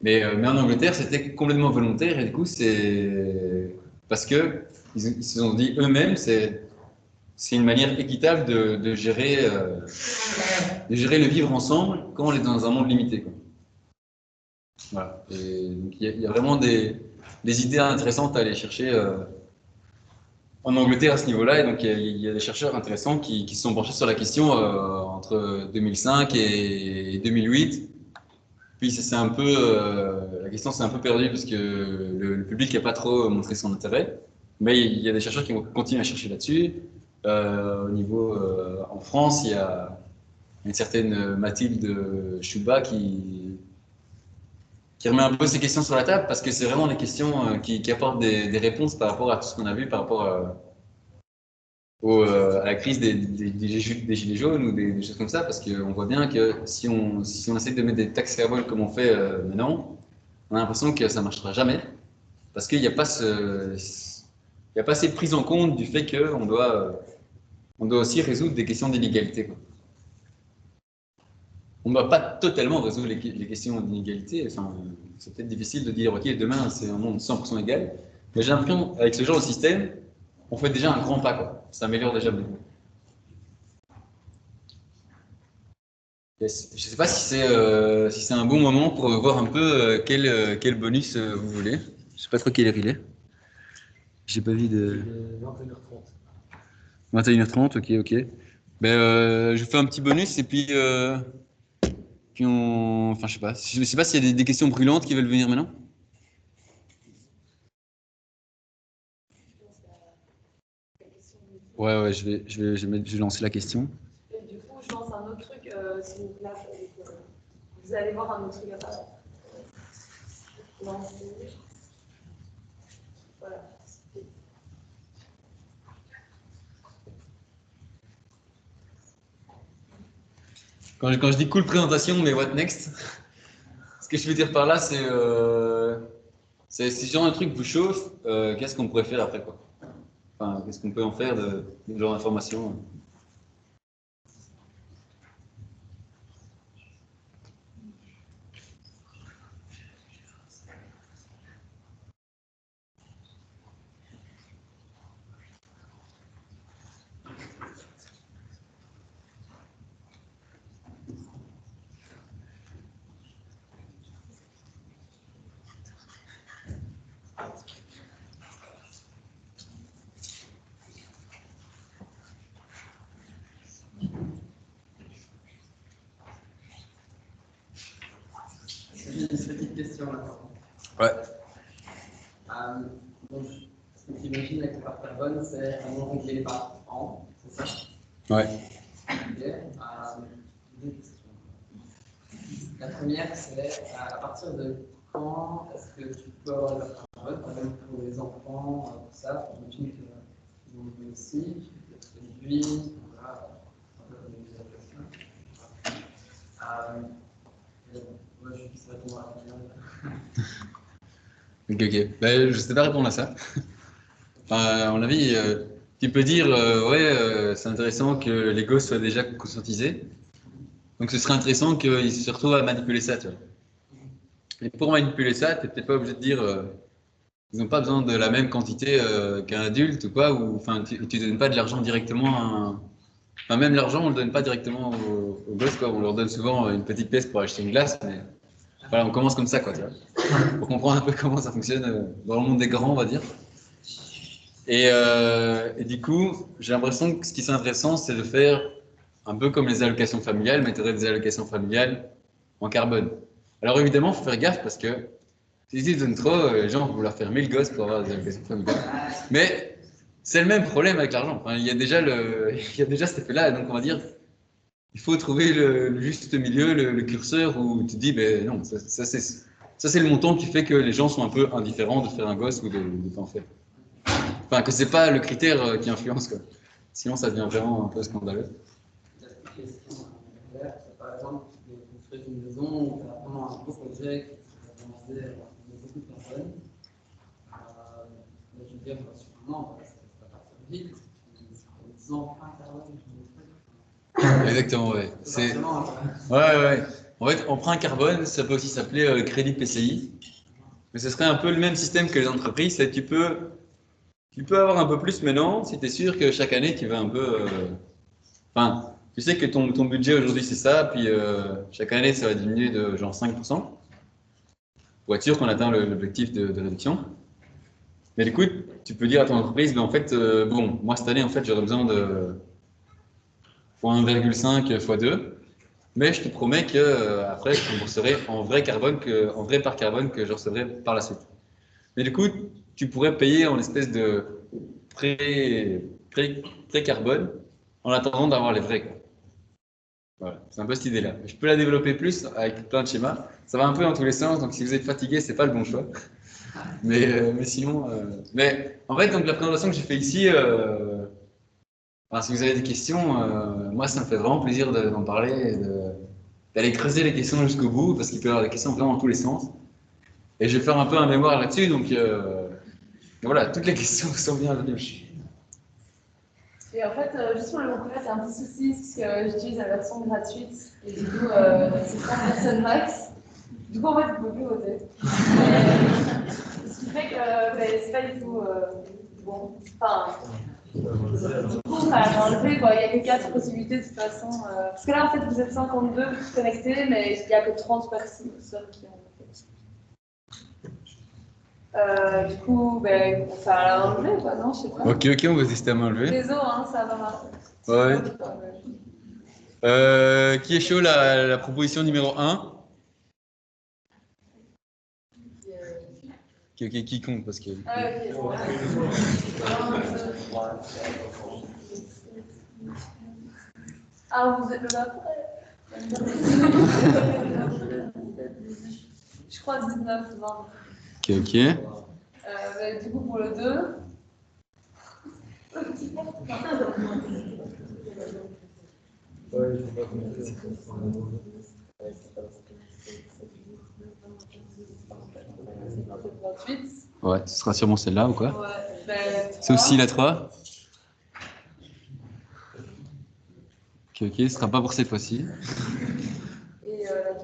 Mais en Angleterre, c'était complètement volontaire et du coup, c'est parce que ils se sont dit eux-mêmes, c'est une manière équitable de gérer le vivre ensemble quand on est dans un monde limité, quoi. Voilà. Et donc, il y a vraiment des idées intéressantes à aller chercher en Angleterre à ce niveau-là. Et donc, il y a des chercheurs intéressants qui se sont penchés sur la question entre 2005 et 2008. Puis c'est un peu, la question s'est un peu perdue parce que le public n'a pas trop montré son intérêt. Mais il y a des chercheurs qui vont continuer à chercher là-dessus. Au niveau, en France, il y a une certaine Mathilde Chouba qui remet un peu ces questions sur la table parce que c'est vraiment des questions qui apportent des réponses par rapport à tout ce qu'on a vu, par rapport à la crise des gilets jaunes ou des choses comme ça, parce qu'on voit bien que si on essaie de mettre des taxes carbone comme on fait maintenant, on a l'impression que ça ne marchera jamais, parce qu'il n'y a pas assez de prise en compte du fait qu'on doit aussi résoudre des questions d'inégalité, quoi. On ne va pas totalement résoudre les questions d'inégalité. Enfin, c'est peut-être difficile de dire, OK, demain, c'est un monde 100% égal. Mais j'ai l'impression, avec ce genre de système, on fait déjà un grand pas, quoi. Ça améliore déjà beaucoup. Yes. Je ne sais pas si c'est un bon moment pour voir un peu quel bonus vous voulez. Je ne sais pas trop quelle heure il est. J'ai pas vu de... 21h30. 21h30, ok. Ben, je fais un petit bonus et puis enfin, je sais pas. Je sais pas s'il y a des questions brûlantes qui veulent venir maintenant. Ouais, je vais lancer la question. Et du coup, je lance un autre truc, s'il vous plaît. Vous allez voir un autre truc à part. Lancer. Voilà. Quand je dis cool présentation, mais what next? Ce que je veux dire par là, c'est si genre un truc vous chauffe, qu'est-ce qu'on pourrait faire après, quoi? Enfin, qu'est-ce qu'on peut en faire de genre d'information? J'ai une petite question maintenant. Ouais. Donc, ce que tu imagines avec le part carbone, c'est un monde réglé par an, c'est ça? Ouais. Ok. Deux questions. La première, c'est à partir de quand est-ce que tu peux avoir le part carbone, par exemple pour les enfants, tout ça, on imagine qu'ils vont jouer aussi, peut-être réduit, voilà, un peu comme les adaptations. Moi, je puisse répondre à la première. Ok, ok. Ben, je sais pas répondre à ça. Enfin, à mon avis, tu peux dire, ouais, c'est intéressant que les gosses soient déjà conscientisés. Donc ce serait intéressant qu'ils se retrouvent à manipuler ça, tu vois. Et pour manipuler ça, tu n'es peut-être pas obligé de dire, ils n'ont pas besoin de la même quantité qu'un adulte ou quoi, ou enfin, tu ne donnes pas de l'argent directement à un... Enfin, même l'argent, on ne le donne pas directement aux gosses, quoi. On leur donne souvent une petite pièce pour acheter une glace, mais voilà, on commence comme ça, quoi, tu vois. Pour comprendre un peu comment ça fonctionne dans le monde des grands, on va dire. Et du coup, j'ai l'impression que ce qui est intéressant, c'est de faire un peu comme les allocations familiales, mais tu aurais des allocations familiales en carbone. Alors évidemment, il faut faire gaffe parce que si tu donnes trop, les gens vont vouloir faire 1000 gosses pour avoir des allocations familiales. Mais c'est le même problème avec l'argent. Enfin, il y a déjà il y a déjà cet effet-là, donc on va dire, il faut trouver le juste milieu, le curseur où tu te dis, ben non, ça c'est le montant qui fait que les gens sont un peu indifférents de faire un gosse ou de pas en faire. Enfin, que c'est pas le critère qui influence, quoi. Sinon, ça devient vraiment un peu scandaleux. Par exemple, de construire une maison où tu as vraiment un beau projet qui va demander beaucoup de personnes. Je veux dire, sûrement, ça va partir vite. En disant, Exactement, ouais. Ouais. En fait, emprunt carbone, ça peut aussi s'appeler crédit PCI. Mais ce serait un peu le même système que les entreprises. C'est que tu peux avoir un peu plus maintenant si tu es sûr que chaque année, tu vas un peu... Enfin, tu sais que ton budget aujourd'hui, c'est ça, puis chaque année, ça va diminuer de genre 5%, pour être sûr qu'on atteint l'objectif de réduction. Mais du coup, tu peux dire à ton entreprise, ben, en fait, bon, moi, cette année, en fait, j'aurais besoin de fois 1,5 fois 2, mais je te promets que après, je rembourserai en vrai part carbone que je recevrai par la suite. Mais du coup, tu pourrais payer en espèce de pré carbone en attendant d'avoir les vrais, quoi. Voilà, c'est un peu cette idée-là. Je peux la développer plus avec plein de schémas. Ça va un peu dans tous les sens, donc si vous êtes fatigué, c'est pas le bon choix. Mais sinon, mais en fait, donc la présentation que j'ai fait ici, enfin, si vous avez des questions, moi, ça me fait vraiment plaisir d'en parler et d'aller creuser les questions jusqu'au bout, parce qu'il peut y avoir des questions vraiment dans tous les sens. Et je vais faire un peu un mémoire là-dessus, donc voilà, toutes les questions sont bienvenues. Et en fait, juste pour le coup, là, c'est un petit souci, parce que j'utilise la version gratuite, et du coup, c'est 30 personnes max. Du coup, en fait, vous ne pouvez plus voter. Ce qui fait que c'est pas du tout bon. Enfin, du coup, ça a enlevé, quoi. Il n'y a que 4 possibilités de toute façon. Parce que là, en fait, vous êtes 52 connectés, mais il n'y a que 30 personnes qui ont voté. Du coup, ça a enlevé, quoi, non? Je sais pas. Ok, on va tester à main levée. Désolé, hein, ça va marcher. Ouais. Qui est chaud la proposition numéro 1? Ok, qui compte parce que... Ah, vous êtes là? Je crois 19, 20. Ok. Du coup, pour le 2. Ouais, ce sera sûrement celle-là ou quoi? Ouais, c'est aussi la 3. Ok, ce sera pas pour cette fois-ci. Et la 4.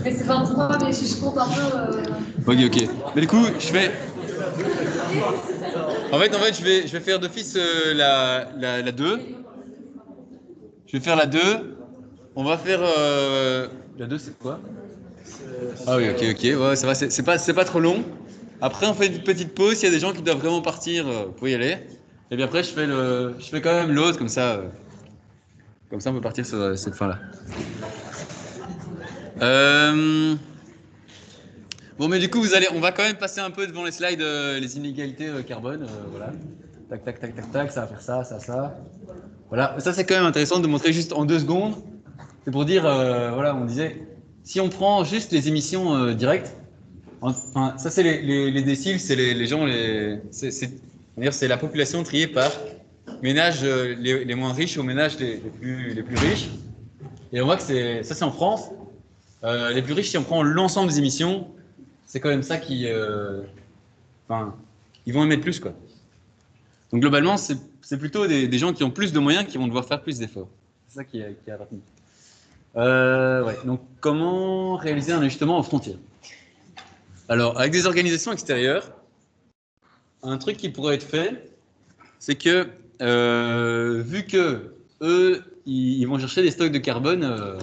Mais c'est 23, mais je compte un peu. Ok. Mais du coup, je fais. En fait, je vais faire d'office la 2. Je vais faire la 2. On va faire. La 2, c'est quoi? Ah oui, ok. Ouais, ça va, c'est pas trop long. Après, on fait une petite pause. S'il y a des gens qui doivent vraiment partir, vous pouvez y aller. Et puis après, je fais quand même l'autre, comme ça. Comme ça, on peut partir sur cette fin-là. Bon, mais du coup, on va quand même passer un peu devant les slides, les inégalités carbone. Voilà. Tac, ça va faire ça. Voilà. Ça, c'est quand même intéressant de montrer juste en 2 secondes. C'est pour dire, voilà, on disait, si on prend juste les émissions directes, enfin, ça, c'est les déciles, c'est les gens, c'est la population triée par ménages les moins riches aux ménages les plus riches. Et on voit que c'est en France. Les plus riches, si on prend l'ensemble des émissions, c'est quand même ça qui... Enfin, ils vont émettre plus, quoi. Donc globalement, c'est plutôt des gens qui ont plus de moyens qui vont devoir faire plus d'efforts. C'est ça qui est retenu. Ouais. Donc comment réaliser un ajustement aux frontières? Alors, avec des organisations extérieures, un truc qui pourrait être fait, c'est que, vu que eux, ils vont chercher des stocks de carbone,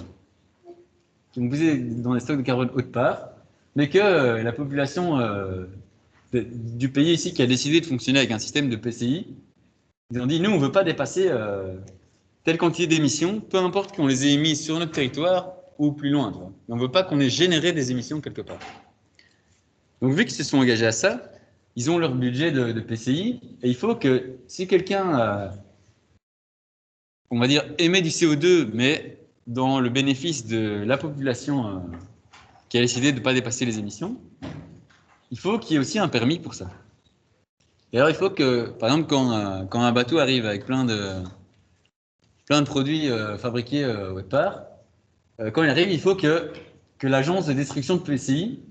qui vont puiser dans des stocks de carbone autre part, mais que la population du pays ici qui a décidé de fonctionner avec un système de PCI, ils ont dit, nous, on ne veut pas dépasser telle quantité d'émissions, peu importe qu'on les ait émises sur notre territoire ou plus loin. Tu vois. On ne veut pas qu'on ait généré des émissions quelque part. Donc, vu qu'ils se sont engagés à ça, ils ont leur budget de PCI, et il faut que si quelqu'un, on va dire, émet du CO2, mais dans le bénéfice de la population qui a décidé de ne pas dépasser les émissions, il faut qu'il y ait aussi un permis pour ça. Et alors, il faut que, par exemple, quand un bateau arrive avec plein de produits fabriqués autre part, quand il arrive, il faut que l'agence de destruction de PCI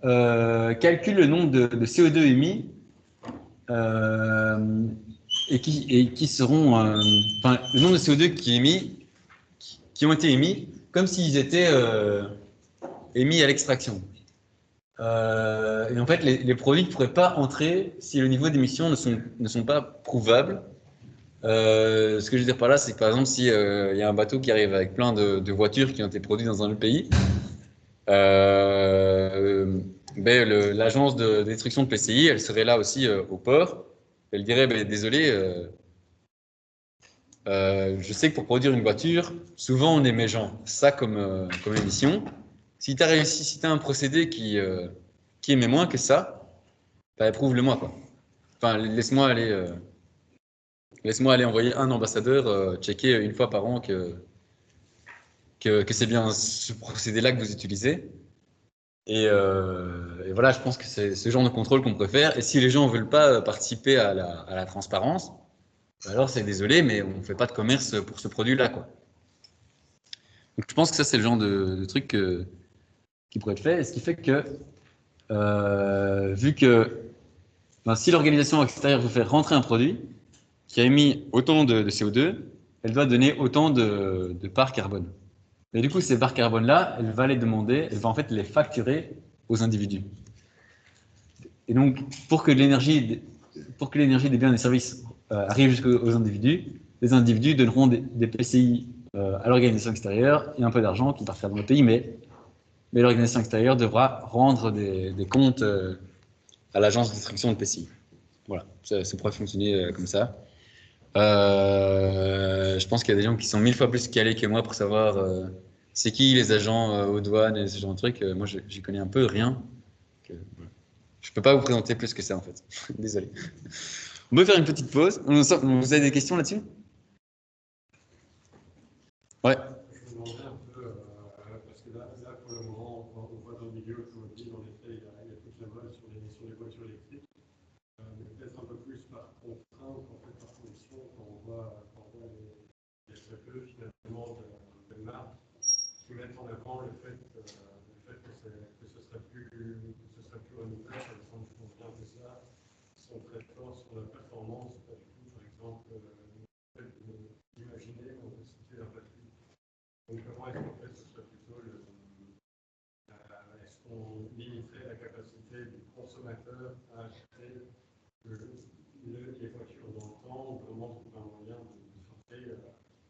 calcule le nombre de CO2 émis et qui seront, enfin, le nombre de CO2 qui ont été émis, comme s'ils étaient émis à l'extraction. Et en fait, les produits ne pourraient pas entrer si le niveau d'émission ne sont pas prouvables. Ce que je veux dire par là, c'est que par exemple, s'il y a un bateau qui arrive avec plein de voitures qui ont été produites dans un autre pays, l'agence de destruction de PCI, elle serait là aussi au port. Elle dirait, désolé, je sais que pour produire une voiture, souvent on émet ça comme émission. Si tu as un procédé qui émet moins que ça, prouve-le-moi, quoi. Enfin, laisse-moi aller envoyer un ambassadeur checker une fois par an que c'est bien ce procédé-là que vous utilisez. Et voilà, je pense que c'est ce genre de contrôle qu'on préfère. Et si les gens ne veulent pas participer à la transparence, alors c'est désolé, mais on ne fait pas de commerce pour ce produit-là, quoi. Donc je pense que ça, c'est le genre de truc qui pourrait être fait. Et ce qui fait que, vu que si l'organisation extérieure veut faire rentrer un produit qui a émis autant de CO2, elle doit donner autant de parts carbone. Et du coup, ces parts carbone-là, elle va en fait les facturer aux individus. Et donc, pour que l'énergie des biens et des services arrive jusqu'aux individus, les individus donneront des PCI à l'organisation extérieure et un peu d'argent qui partira dans le pays, mais l'organisation extérieure devra rendre des comptes à l'agence de distribution de PCI. Voilà, ça pourrait fonctionner comme ça. Je pense qu'il y a des gens qui sont 1000 fois plus calés que moi pour savoir c'est qui les agents aux douanes et ce genre de trucs. Moi, j'y connais un peu rien. Voilà. Je peux pas vous présenter plus que ça, en fait. Désolé. On peut faire une petite pause. Vous avez des questions là-dessus? Ouais. Je me demandais un peu, parce que là, pour le moment, on voit dans le milieu automobile, en effet, il y a toute la mode sur l'émission des voitures électriques, mais peut-être un peu plus par contrainte, en fait, par condition, quand on voit les SAPE, finalement, de marques qui mettent en avant le fait que ce serait plus renouvelable, par exemple, je pense bien que ça, sont très forts sur la performance, pas du tout, par exemple, le fait d'imaginer qu'on peut citer un batterie. Donc, comment est-ce qu'en fait ce serait plutôt est-ce qu'on limiterait la capacité du consommateur à acheter les voitures dans le temps, ou comment on trouve un moyen de sortir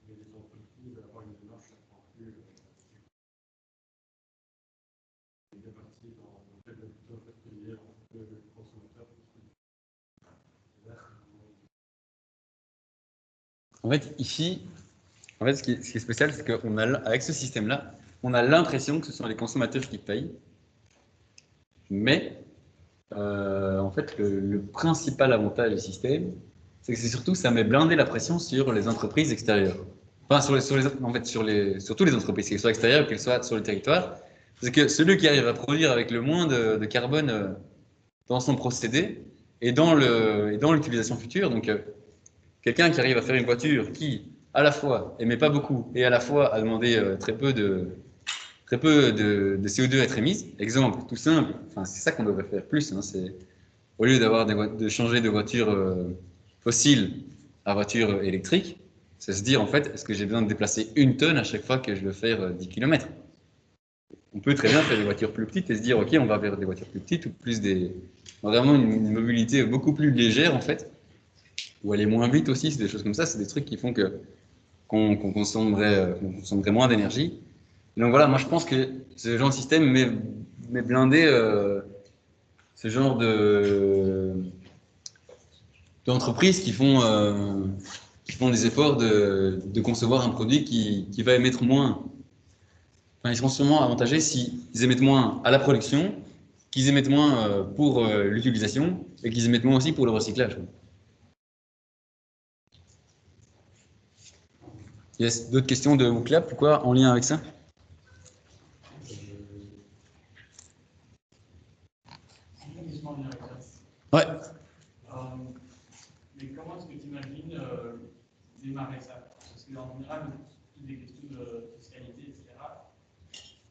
les entreprises d'avoir une démarche plus répartie dans le fait de plutôt faire payer le consommateur. En fait, ici, ce qui est spécial, c'est qu'avec ce système-là, on a l'impression que ce sont les consommateurs qui payent, mais en fait, le principal avantage du système, c'est que surtout, ça met blindé la pression sur les entreprises extérieures. Enfin, surtout les entreprises, qu'elles soient extérieures ou qu'elles soient sur le territoire. C'est que celui qui arrive à produire avec le moins de carbone dans son procédé et dans l'utilisation future, donc quelqu'un qui arrive à faire une voiture qui, à la fois, émet pas beaucoup et à la fois a demandé très peu de CO2 à être émise, exemple tout simple, enfin, c'est ça qu'on devrait faire plus, hein, c'est au lieu de changer de voiture fossile à voiture électrique, c'est se dire en fait, est-ce que j'ai besoin de déplacer 1 tonne à chaque fois que je veux faire 10 km? On peut très bien faire des voitures plus petites et se dire, ok, on va vers des voitures plus petites ou plus vraiment une mobilité beaucoup plus légère en fait, ou aller moins vite aussi, c'est des choses comme ça, c'est des trucs qui font qu'on consommerait moins d'énergie. Donc voilà, moi je pense que ce genre de système met blindé ce genre d'entreprises qui font des efforts de concevoir un produit qui va émettre moins. Enfin, ils seront sûrement avantagés s'ils émettent moins à la production, qu'ils émettent moins pour l'utilisation et qu'ils émettent moins aussi pour le recyclage. Yes. D'autres questions de Wooclap, pourquoi en lien avec ça? Ouais. Mais comment est-ce que tu imagines démarrer ça? Parce qu'en général, toutes les questions de fiscalité, etc.,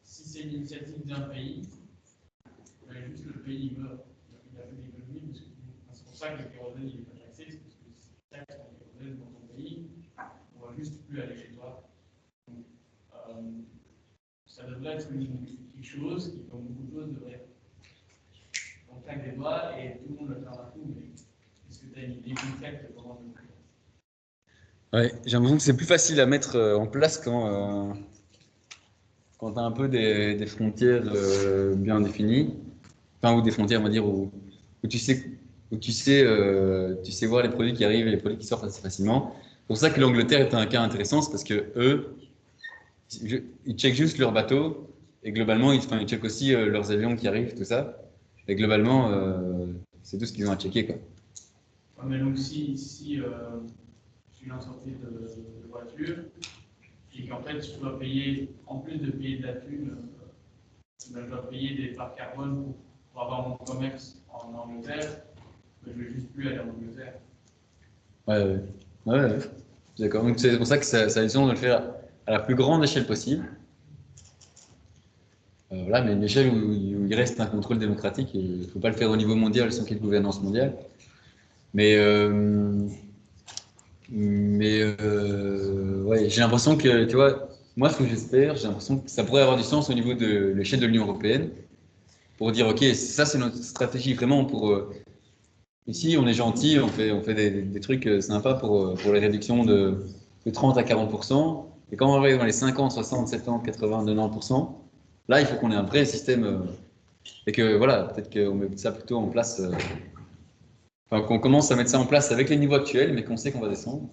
si c'est l'initiative d'un pays, juste le pays meurt. Il a fait des économies, parce que c'est pour ça que le kérosène n'est pas taxé, c'est parce que si tu taxes le kérosène dans ton pays, on va juste plus aller chez toi. Donc, ça devrait être quelque chose qui, comme beaucoup de choses, devrait être on claque des doigts et tout le monde le fait d'un coup, mais est-ce que tu as une idée concrète de comment le faire? Ouais, j'ai l'impression que c'est plus facile à mettre en place quand tu as un peu des frontières bien définies, enfin, ou des frontières, on va dire, où tu sais voir les produits qui arrivent et les produits qui sortent assez facilement. C'est pour ça que l'Angleterre est un cas intéressant, c'est parce que eux, ils checkent juste leurs bateaux et globalement, ils checkent aussi leurs avions qui arrivent, tout ça. Et globalement, c'est tout ce qu'ils ont à checker, quoi. Ouais, mais donc, si je suis en sortie de voiture et qu'en fait, je dois payer, en plus de payer de la thune, je dois payer des parts carbone pour avoir mon commerce en Angleterre, mais je ne vais juste plus aller en Angleterre. Ouais. D'accord. Donc, c'est pour ça que ça a besoin de le faire à la plus grande échelle possible. Voilà, mais une échelle où il reste un contrôle démocratique. Il ne faut pas le faire au niveau mondial sans qu'il y ait de gouvernance mondiale. Mais ouais, j'ai l'impression que, tu vois, moi, ce que j'espère, j'ai l'impression que ça pourrait avoir du sens au niveau de l'échelle de l'Union européenne pour dire, ok, ça, c'est notre stratégie vraiment pour. Ici, on est gentil, on fait des trucs sympas pour les réductions de 30 à 40%. Et quand on va dans les 50, 60, 70, 80, 90%, là, il faut qu'on ait un vrai système et que voilà, peut-être qu'on met ça plutôt en place, enfin qu'on commence à mettre ça en place avec les niveaux actuels, mais qu'on sait qu'on va descendre.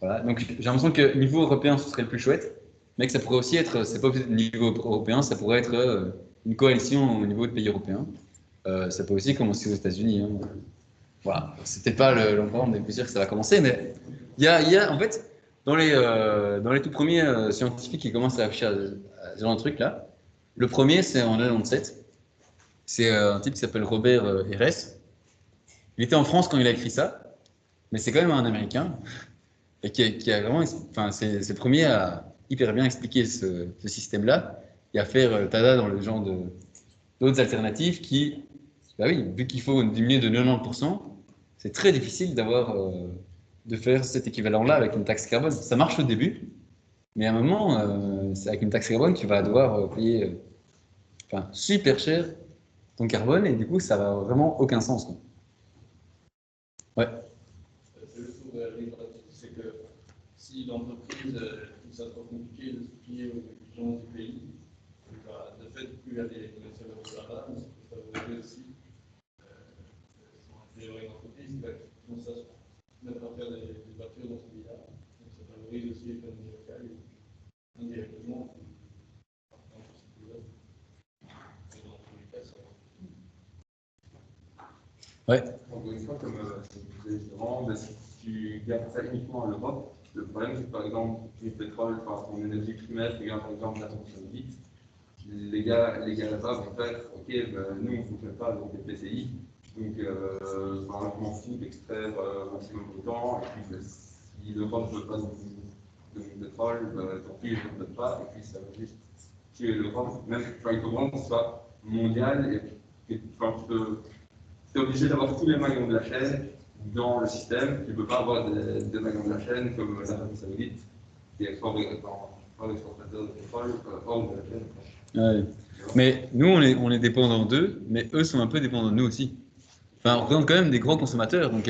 Voilà. Donc j'ai l'impression que niveau européen, ce serait le plus chouette, mais que ça pourrait aussi être, c'est pas obligé de niveau européen, ça pourrait être une coalition au niveau de pays européens. Ça peut aussi commencer aux États-Unis. Hein. Voilà, c'est peut-être pas l'endroit où on est plus sûr que ça va commencer, mais il y a en fait dans les tout premiers scientifiques qui commencent à réfléchir à ce genre de truc là. Le premier, c'est en 97. C'est un type qui s'appelle Robert Herès. Il était en France quand il a écrit ça, mais c'est quand même un Américain et qui a vraiment, enfin, c'est le premier à hyper bien expliquer ce système-là et à faire tada dans le genre d'autres alternatives qui, bah oui, vu qu'il faut diminuer de 90%, c'est très difficile de faire cet équivalent-là avec une taxe carbone. Ça marche au début, mais à un moment, avec une taxe carbone, tu vas devoir payer super cher ton carbone et du coup, ça n'a vraiment aucun sens. Quoi. Ouais. C'est juste pour réagir là-dessus, c'est que si l'entreprise trouve ça trop compliqué de se plier aux exigences du pays, bah, de fait, plus il y a des commerciaux sur la base, ça veut dire aussi des entreprises qui vont se mettre à faire des voitures dans ce pays-là. Donc ça favorise aussi l'économie locale indirectement. Ouais. Encore une fois, comme c'est vraiment, si tu gardes ça uniquement en Europe, le problème c'est que par exemple, du pétrole, par ton énergie primaire, tu regardes par exemple la saoudite, les gars là-bas vont faire, ok, ben, nous on ne fonctionne pas avec les PCI, Donc, par un conflit extraire au maximum de temps, et puis si l'Europe ne veut pas de pétrole, tant pis, je ne donne pas, et puis ça va juste tuer l'Europe. Même, enfin, il faut vraiment que ce soit mondial, et enfin, tu es obligé d'avoir tous les maillons de la chaîne dans le système. Tu ne peux pas avoir des maillons de la chaîne comme l'Arabie Saoudite, qui est fort exportateur de pétrole, hors de la chaîne. Ouais. Mais nous, on est dépendants d'eux, mais eux sont un peu dépendants de nous aussi. Enfin, on représente quand même des gros consommateurs. Donc,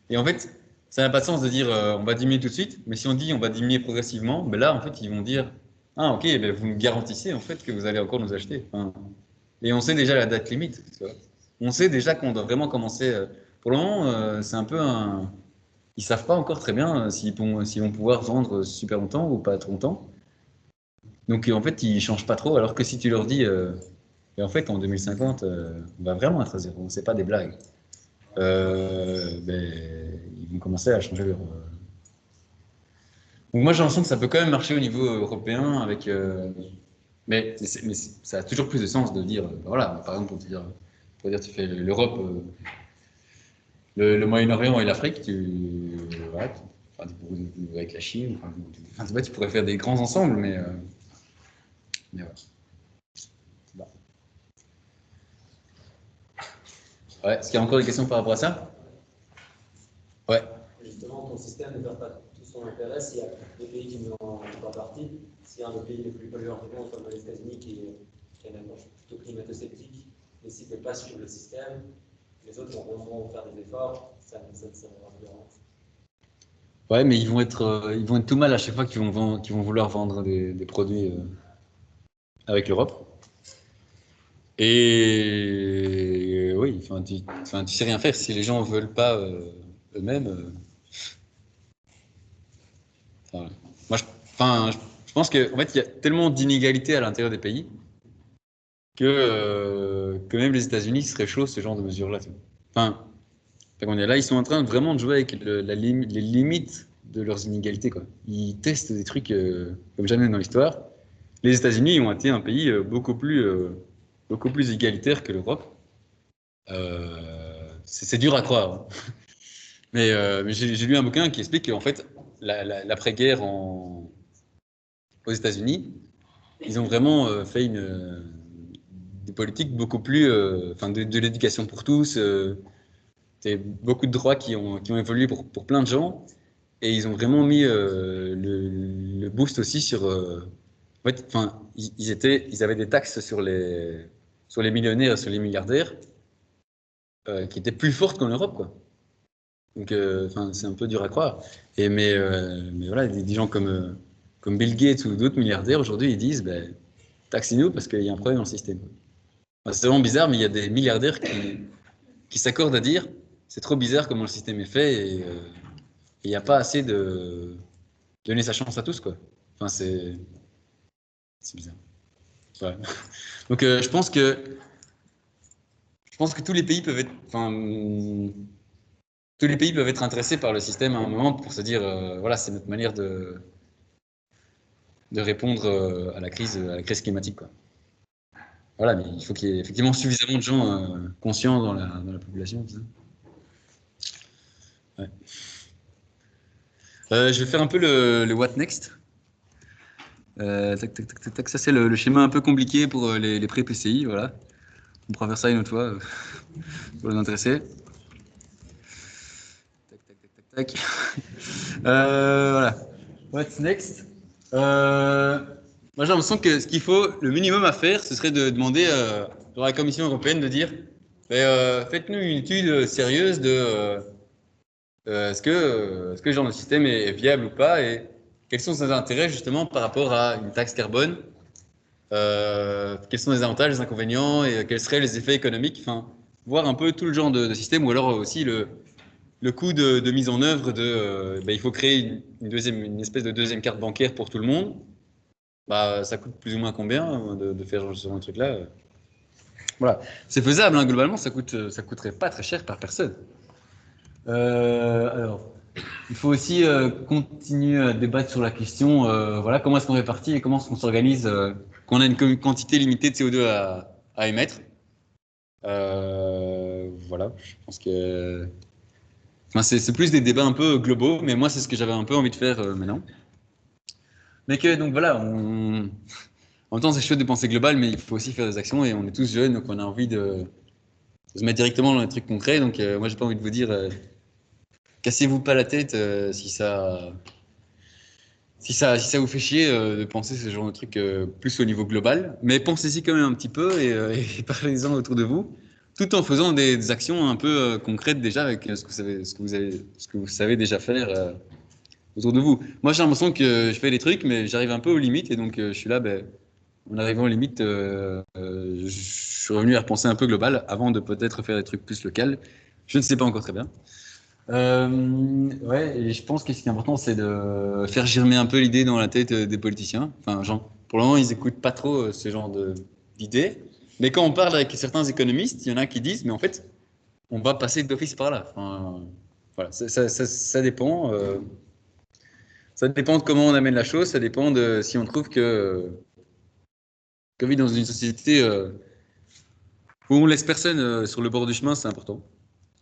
et en fait, ça n'a pas de sens de dire on va diminuer tout de suite, mais si on dit on va diminuer progressivement, ben là, en fait, ils vont dire ah, ok, ben vous nous garantissez en fait que vous allez encore nous acheter. Enfin, et on sait déjà la date limite. Tu vois. On sait déjà qu'on doit vraiment commencer. Pour le moment, c'est un peu un. Ils savent pas encore très bien s'ils vont pouvoir vendre super longtemps ou pas trop longtemps. Donc en fait, ils changent pas trop. Alors que si tu leur dis, et en fait, en 2050, on va vraiment être à zéro. C'est pas des blagues. Ben, ils vont commencer à changer leur. Donc moi, j'ai l'impression que ça peut quand même marcher au niveau européen avec. Mais ça a toujours plus de sens de dire, ben voilà, par exemple, pour dire tu fais l'Europe, le Moyen-Orient et l'Afrique, voilà, enfin, avec la Chine, enfin, tu pourrais faire des grands ensembles, mais voilà. Bon. Ouais, est-ce qu'il y a encore des questions par rapport à ça? Ouais. Justement, ton système ne perd pas tout son intérêt s'il y a des pays qui n'en font pas partie. S'il y a un des pays les plus polluants du monde, comme les États-Unis, qui a une approche plutôt climato-sceptique, et s'ils ne peuvent pas suivre le système, les autres vont faire des efforts, ça ne servira plus à rien. Ouais, mais ils vont être tout mal à chaque fois qu'ils vont vouloir vendre des produits avec l'Europe. Et oui, tu sais rien faire si les gens ne veulent pas eux-mêmes. Moi, je pense qu'en fait, il y a tellement d'inégalités à l'intérieur des pays que même les États-Unis seraient chauds ce genre de mesures-là. Enfin, on est là, ils sont en train de vraiment de jouer avec les limites de leurs inégalités, quoi. Ils testent des trucs comme jamais dans l'histoire. Les États-Unis ont été un pays beaucoup plus égalitaire que l'Europe. C'est dur à croire. Hein. Mais j'ai lu un bouquin qui explique qu'en fait, l'après-guerre aux États-Unis, ils ont vraiment fait des politiques beaucoup plus, de l'éducation pour tous, beaucoup de droits qui ont évolué pour plein de gens, et ils ont vraiment mis le boost aussi sur. En fait, ils avaient des taxes sur les millionnaires et sur les milliardaires qui étaient plus fortes qu'en Europe, quoi. Donc, c'est un peu dur à croire. Mais voilà, des gens comme Bill Gates ou d'autres milliardaires, aujourd'hui, ils disent taxez-nous parce qu'il y a un problème dans le système. Enfin, c'est vraiment bizarre, mais il y a des milliardaires qui s'accordent à dire c'est trop bizarre comment le système est fait et il n'y a pas assez de donner sa chance à tous, quoi. Enfin, c'est bizarre. Ouais. Donc, je pense que tous les pays peuvent être. Tous les pays peuvent être intéressés par le système à un moment pour se dire, voilà, c'est notre manière de répondre à la crise climatique, quoi. Voilà, mais il faut qu'il y ait effectivement suffisamment de gens conscients dans la population. Ouais. Je vais faire un peu le what next. Ça, c'est le schéma un peu compliqué pour les prêts PCI, voilà. On pourra faire ça une autre fois pour les intéressés. Tac. Voilà. What's next? Moi, j'ai l'impression que ce qu'il faut, le minimum à faire, ce serait de demander à la Commission européenne de dire faites-nous une étude sérieuse de est-ce que ce genre de système est viable ou pas et quels sont ses intérêts justement par rapport à une taxe carbone, quels sont les avantages, les inconvénients et quels seraient les effets économiques, enfin, voir un peu tout le genre de système ou alors aussi le coût de mise en œuvre il faut créer une espèce de deuxième carte bancaire pour tout le monde. Ça coûte plus ou moins combien de faire ce genre de truc-là. Voilà, c'est faisable, hein, globalement, ça coûterait pas très cher par personne. Alors, il faut aussi continuer à débattre sur la question, voilà, comment est-ce qu'on répartit et comment est-ce qu'on s'organise quand on a une quantité limitée de CO2 à émettre. voilà, je pense que... Enfin, c'est plus des débats un peu globaux, mais moi, c'est ce que j'avais un peu envie de faire maintenant. Mais que, donc voilà, en même temps, c'est chouette de penser global, mais il faut aussi faire des actions, et on est tous jeunes, donc on a envie de se mettre directement dans les trucs concrets. Donc moi, j'ai pas envie de vous dire, cassez-vous pas la tête si ça vous fait chier de penser ce genre de truc plus au niveau global, mais pensez-y quand même un petit peu et parlez-en autour de vous, tout en faisant des actions un peu concrètes déjà avec ce que vous savez déjà faire autour de vous. Moi, j'ai l'impression que je fais des trucs, mais j'arrive un peu aux limites, et donc je suis là, en arrivant aux limites, je suis revenu à repenser un peu global avant de peut-être faire des trucs plus locaux. Je ne sais pas encore très bien. Ouais, et je pense que ce qui est important, c'est de faire germer un peu l'idée dans la tête des politiciens. Enfin, genre, pour le moment, ils écoutent pas trop ce genre d'idées. Mais quand on parle avec certains économistes, il y en a qui disent, mais en fait, on va passer d'office par là. Enfin, voilà, ça dépend. Ça dépend de comment on amène la chose. Ça dépend de si on trouve que vivre dans une société où on laisse personne sur le bord du chemin, c'est important.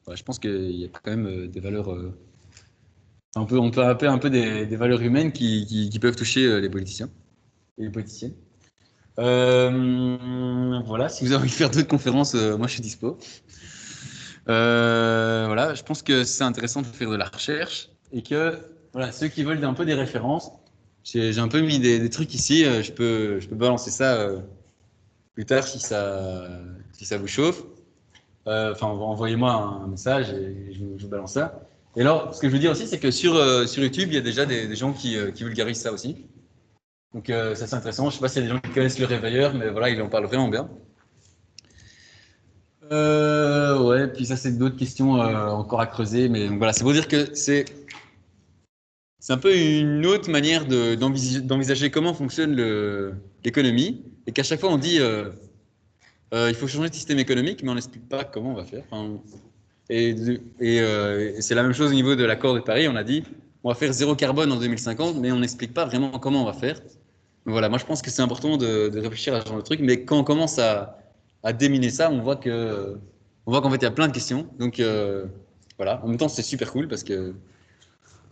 Ouais, je pense qu'il y a quand même des valeurs. On peut appeler un peu des valeurs humaines qui peuvent toucher les politiciens et les politiciennes. Voilà, si vous avez envie de faire d'autres conférences, moi je suis dispo. Voilà, je pense que c'est intéressant de faire de la recherche et que voilà, ceux qui veulent un peu des références, j'ai un peu mis des trucs ici, je peux balancer ça plus tard si ça vous chauffe. Enfin, envoyez-moi un message et je vous balance ça. Et alors, ce que je veux dire aussi, c'est que sur YouTube, il y a déjà des gens qui vulgarisent ça aussi. Donc, ça c'est intéressant. Je ne sais pas s'il y a des gens qui connaissent le réveilleur, mais voilà, il en parle vraiment bien. Ouais, puis ça, c'est d'autres questions encore à creuser. Mais donc, voilà, c'est pour dire que c'est un peu une autre manière d'envisager comment fonctionne l'économie. Et qu'à chaque fois, on dit il faut changer de système économique, mais on n'explique pas comment on va faire. Enfin, et c'est la même chose au niveau de l'accord de Paris. On a dit on va faire zéro carbone en 2050, mais on n'explique pas vraiment comment on va faire. Donc voilà, moi je pense que c'est important de réfléchir à ce genre de truc, mais quand on commence à déminer ça, on voit qu'en fait il y a plein de questions. Donc voilà, en même temps c'est super cool parce que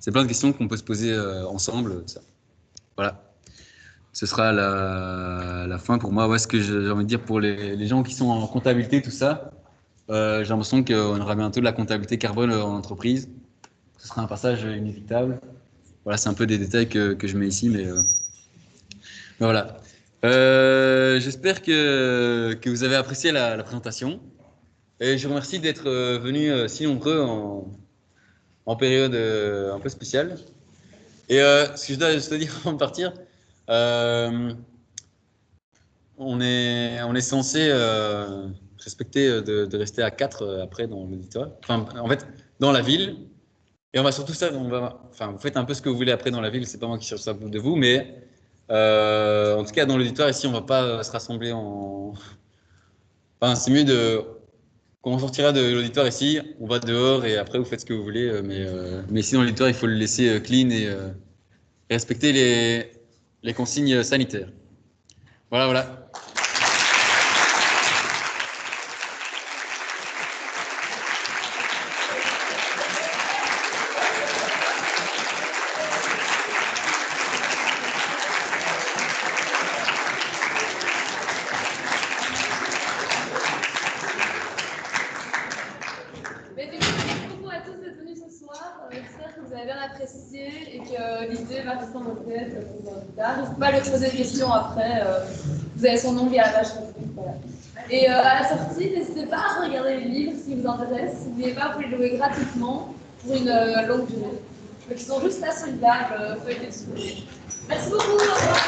c'est plein de questions qu'on peut se poser ensemble. Ça. Voilà. Ce sera la fin pour moi. Ouais, ce que j'ai envie de dire pour les gens qui sont en comptabilité, tout ça. J'ai l'impression qu'on aura bientôt de la comptabilité carbone en entreprise. Ce sera un passage inévitable. Voilà, c'est un peu des détails que je mets ici, mais voilà. J'espère que vous avez apprécié la présentation. Et je vous remercie d'être venus si nombreux en période un peu spéciale. Et ce que je dois dire avant de partir, on est censé respecter de rester à 4 après dans l'auditoire. Enfin, en fait, dans la ville. Et on va surtout ça, vous faites un peu ce que vous voulez après dans la ville, c'est pas moi qui cherche ça de vous, mais en tout cas dans l'auditoire ici, on va pas se rassembler en... Enfin, c'est mieux quand on sortira de l'auditoire ici, on va dehors et après vous faites ce que vous voulez, mais ici dans l'auditoire, il faut le laisser clean et respecter les consignes sanitaires. Voilà. Apprécié et que l'idée va rester dans votre tête plus tard. N'hésitez pas à lui poser des questions après. Vous avez son nom via la page Facebook. Voilà. Et à la sortie, n'hésitez pas à regarder les livres si vous intéressent. N'oubliez pas, vous pouvez les louer gratuitement pour une longue durée. Donc, ils sont juste là sur une table, feuilletés dessus. Merci beaucoup. Au revoir.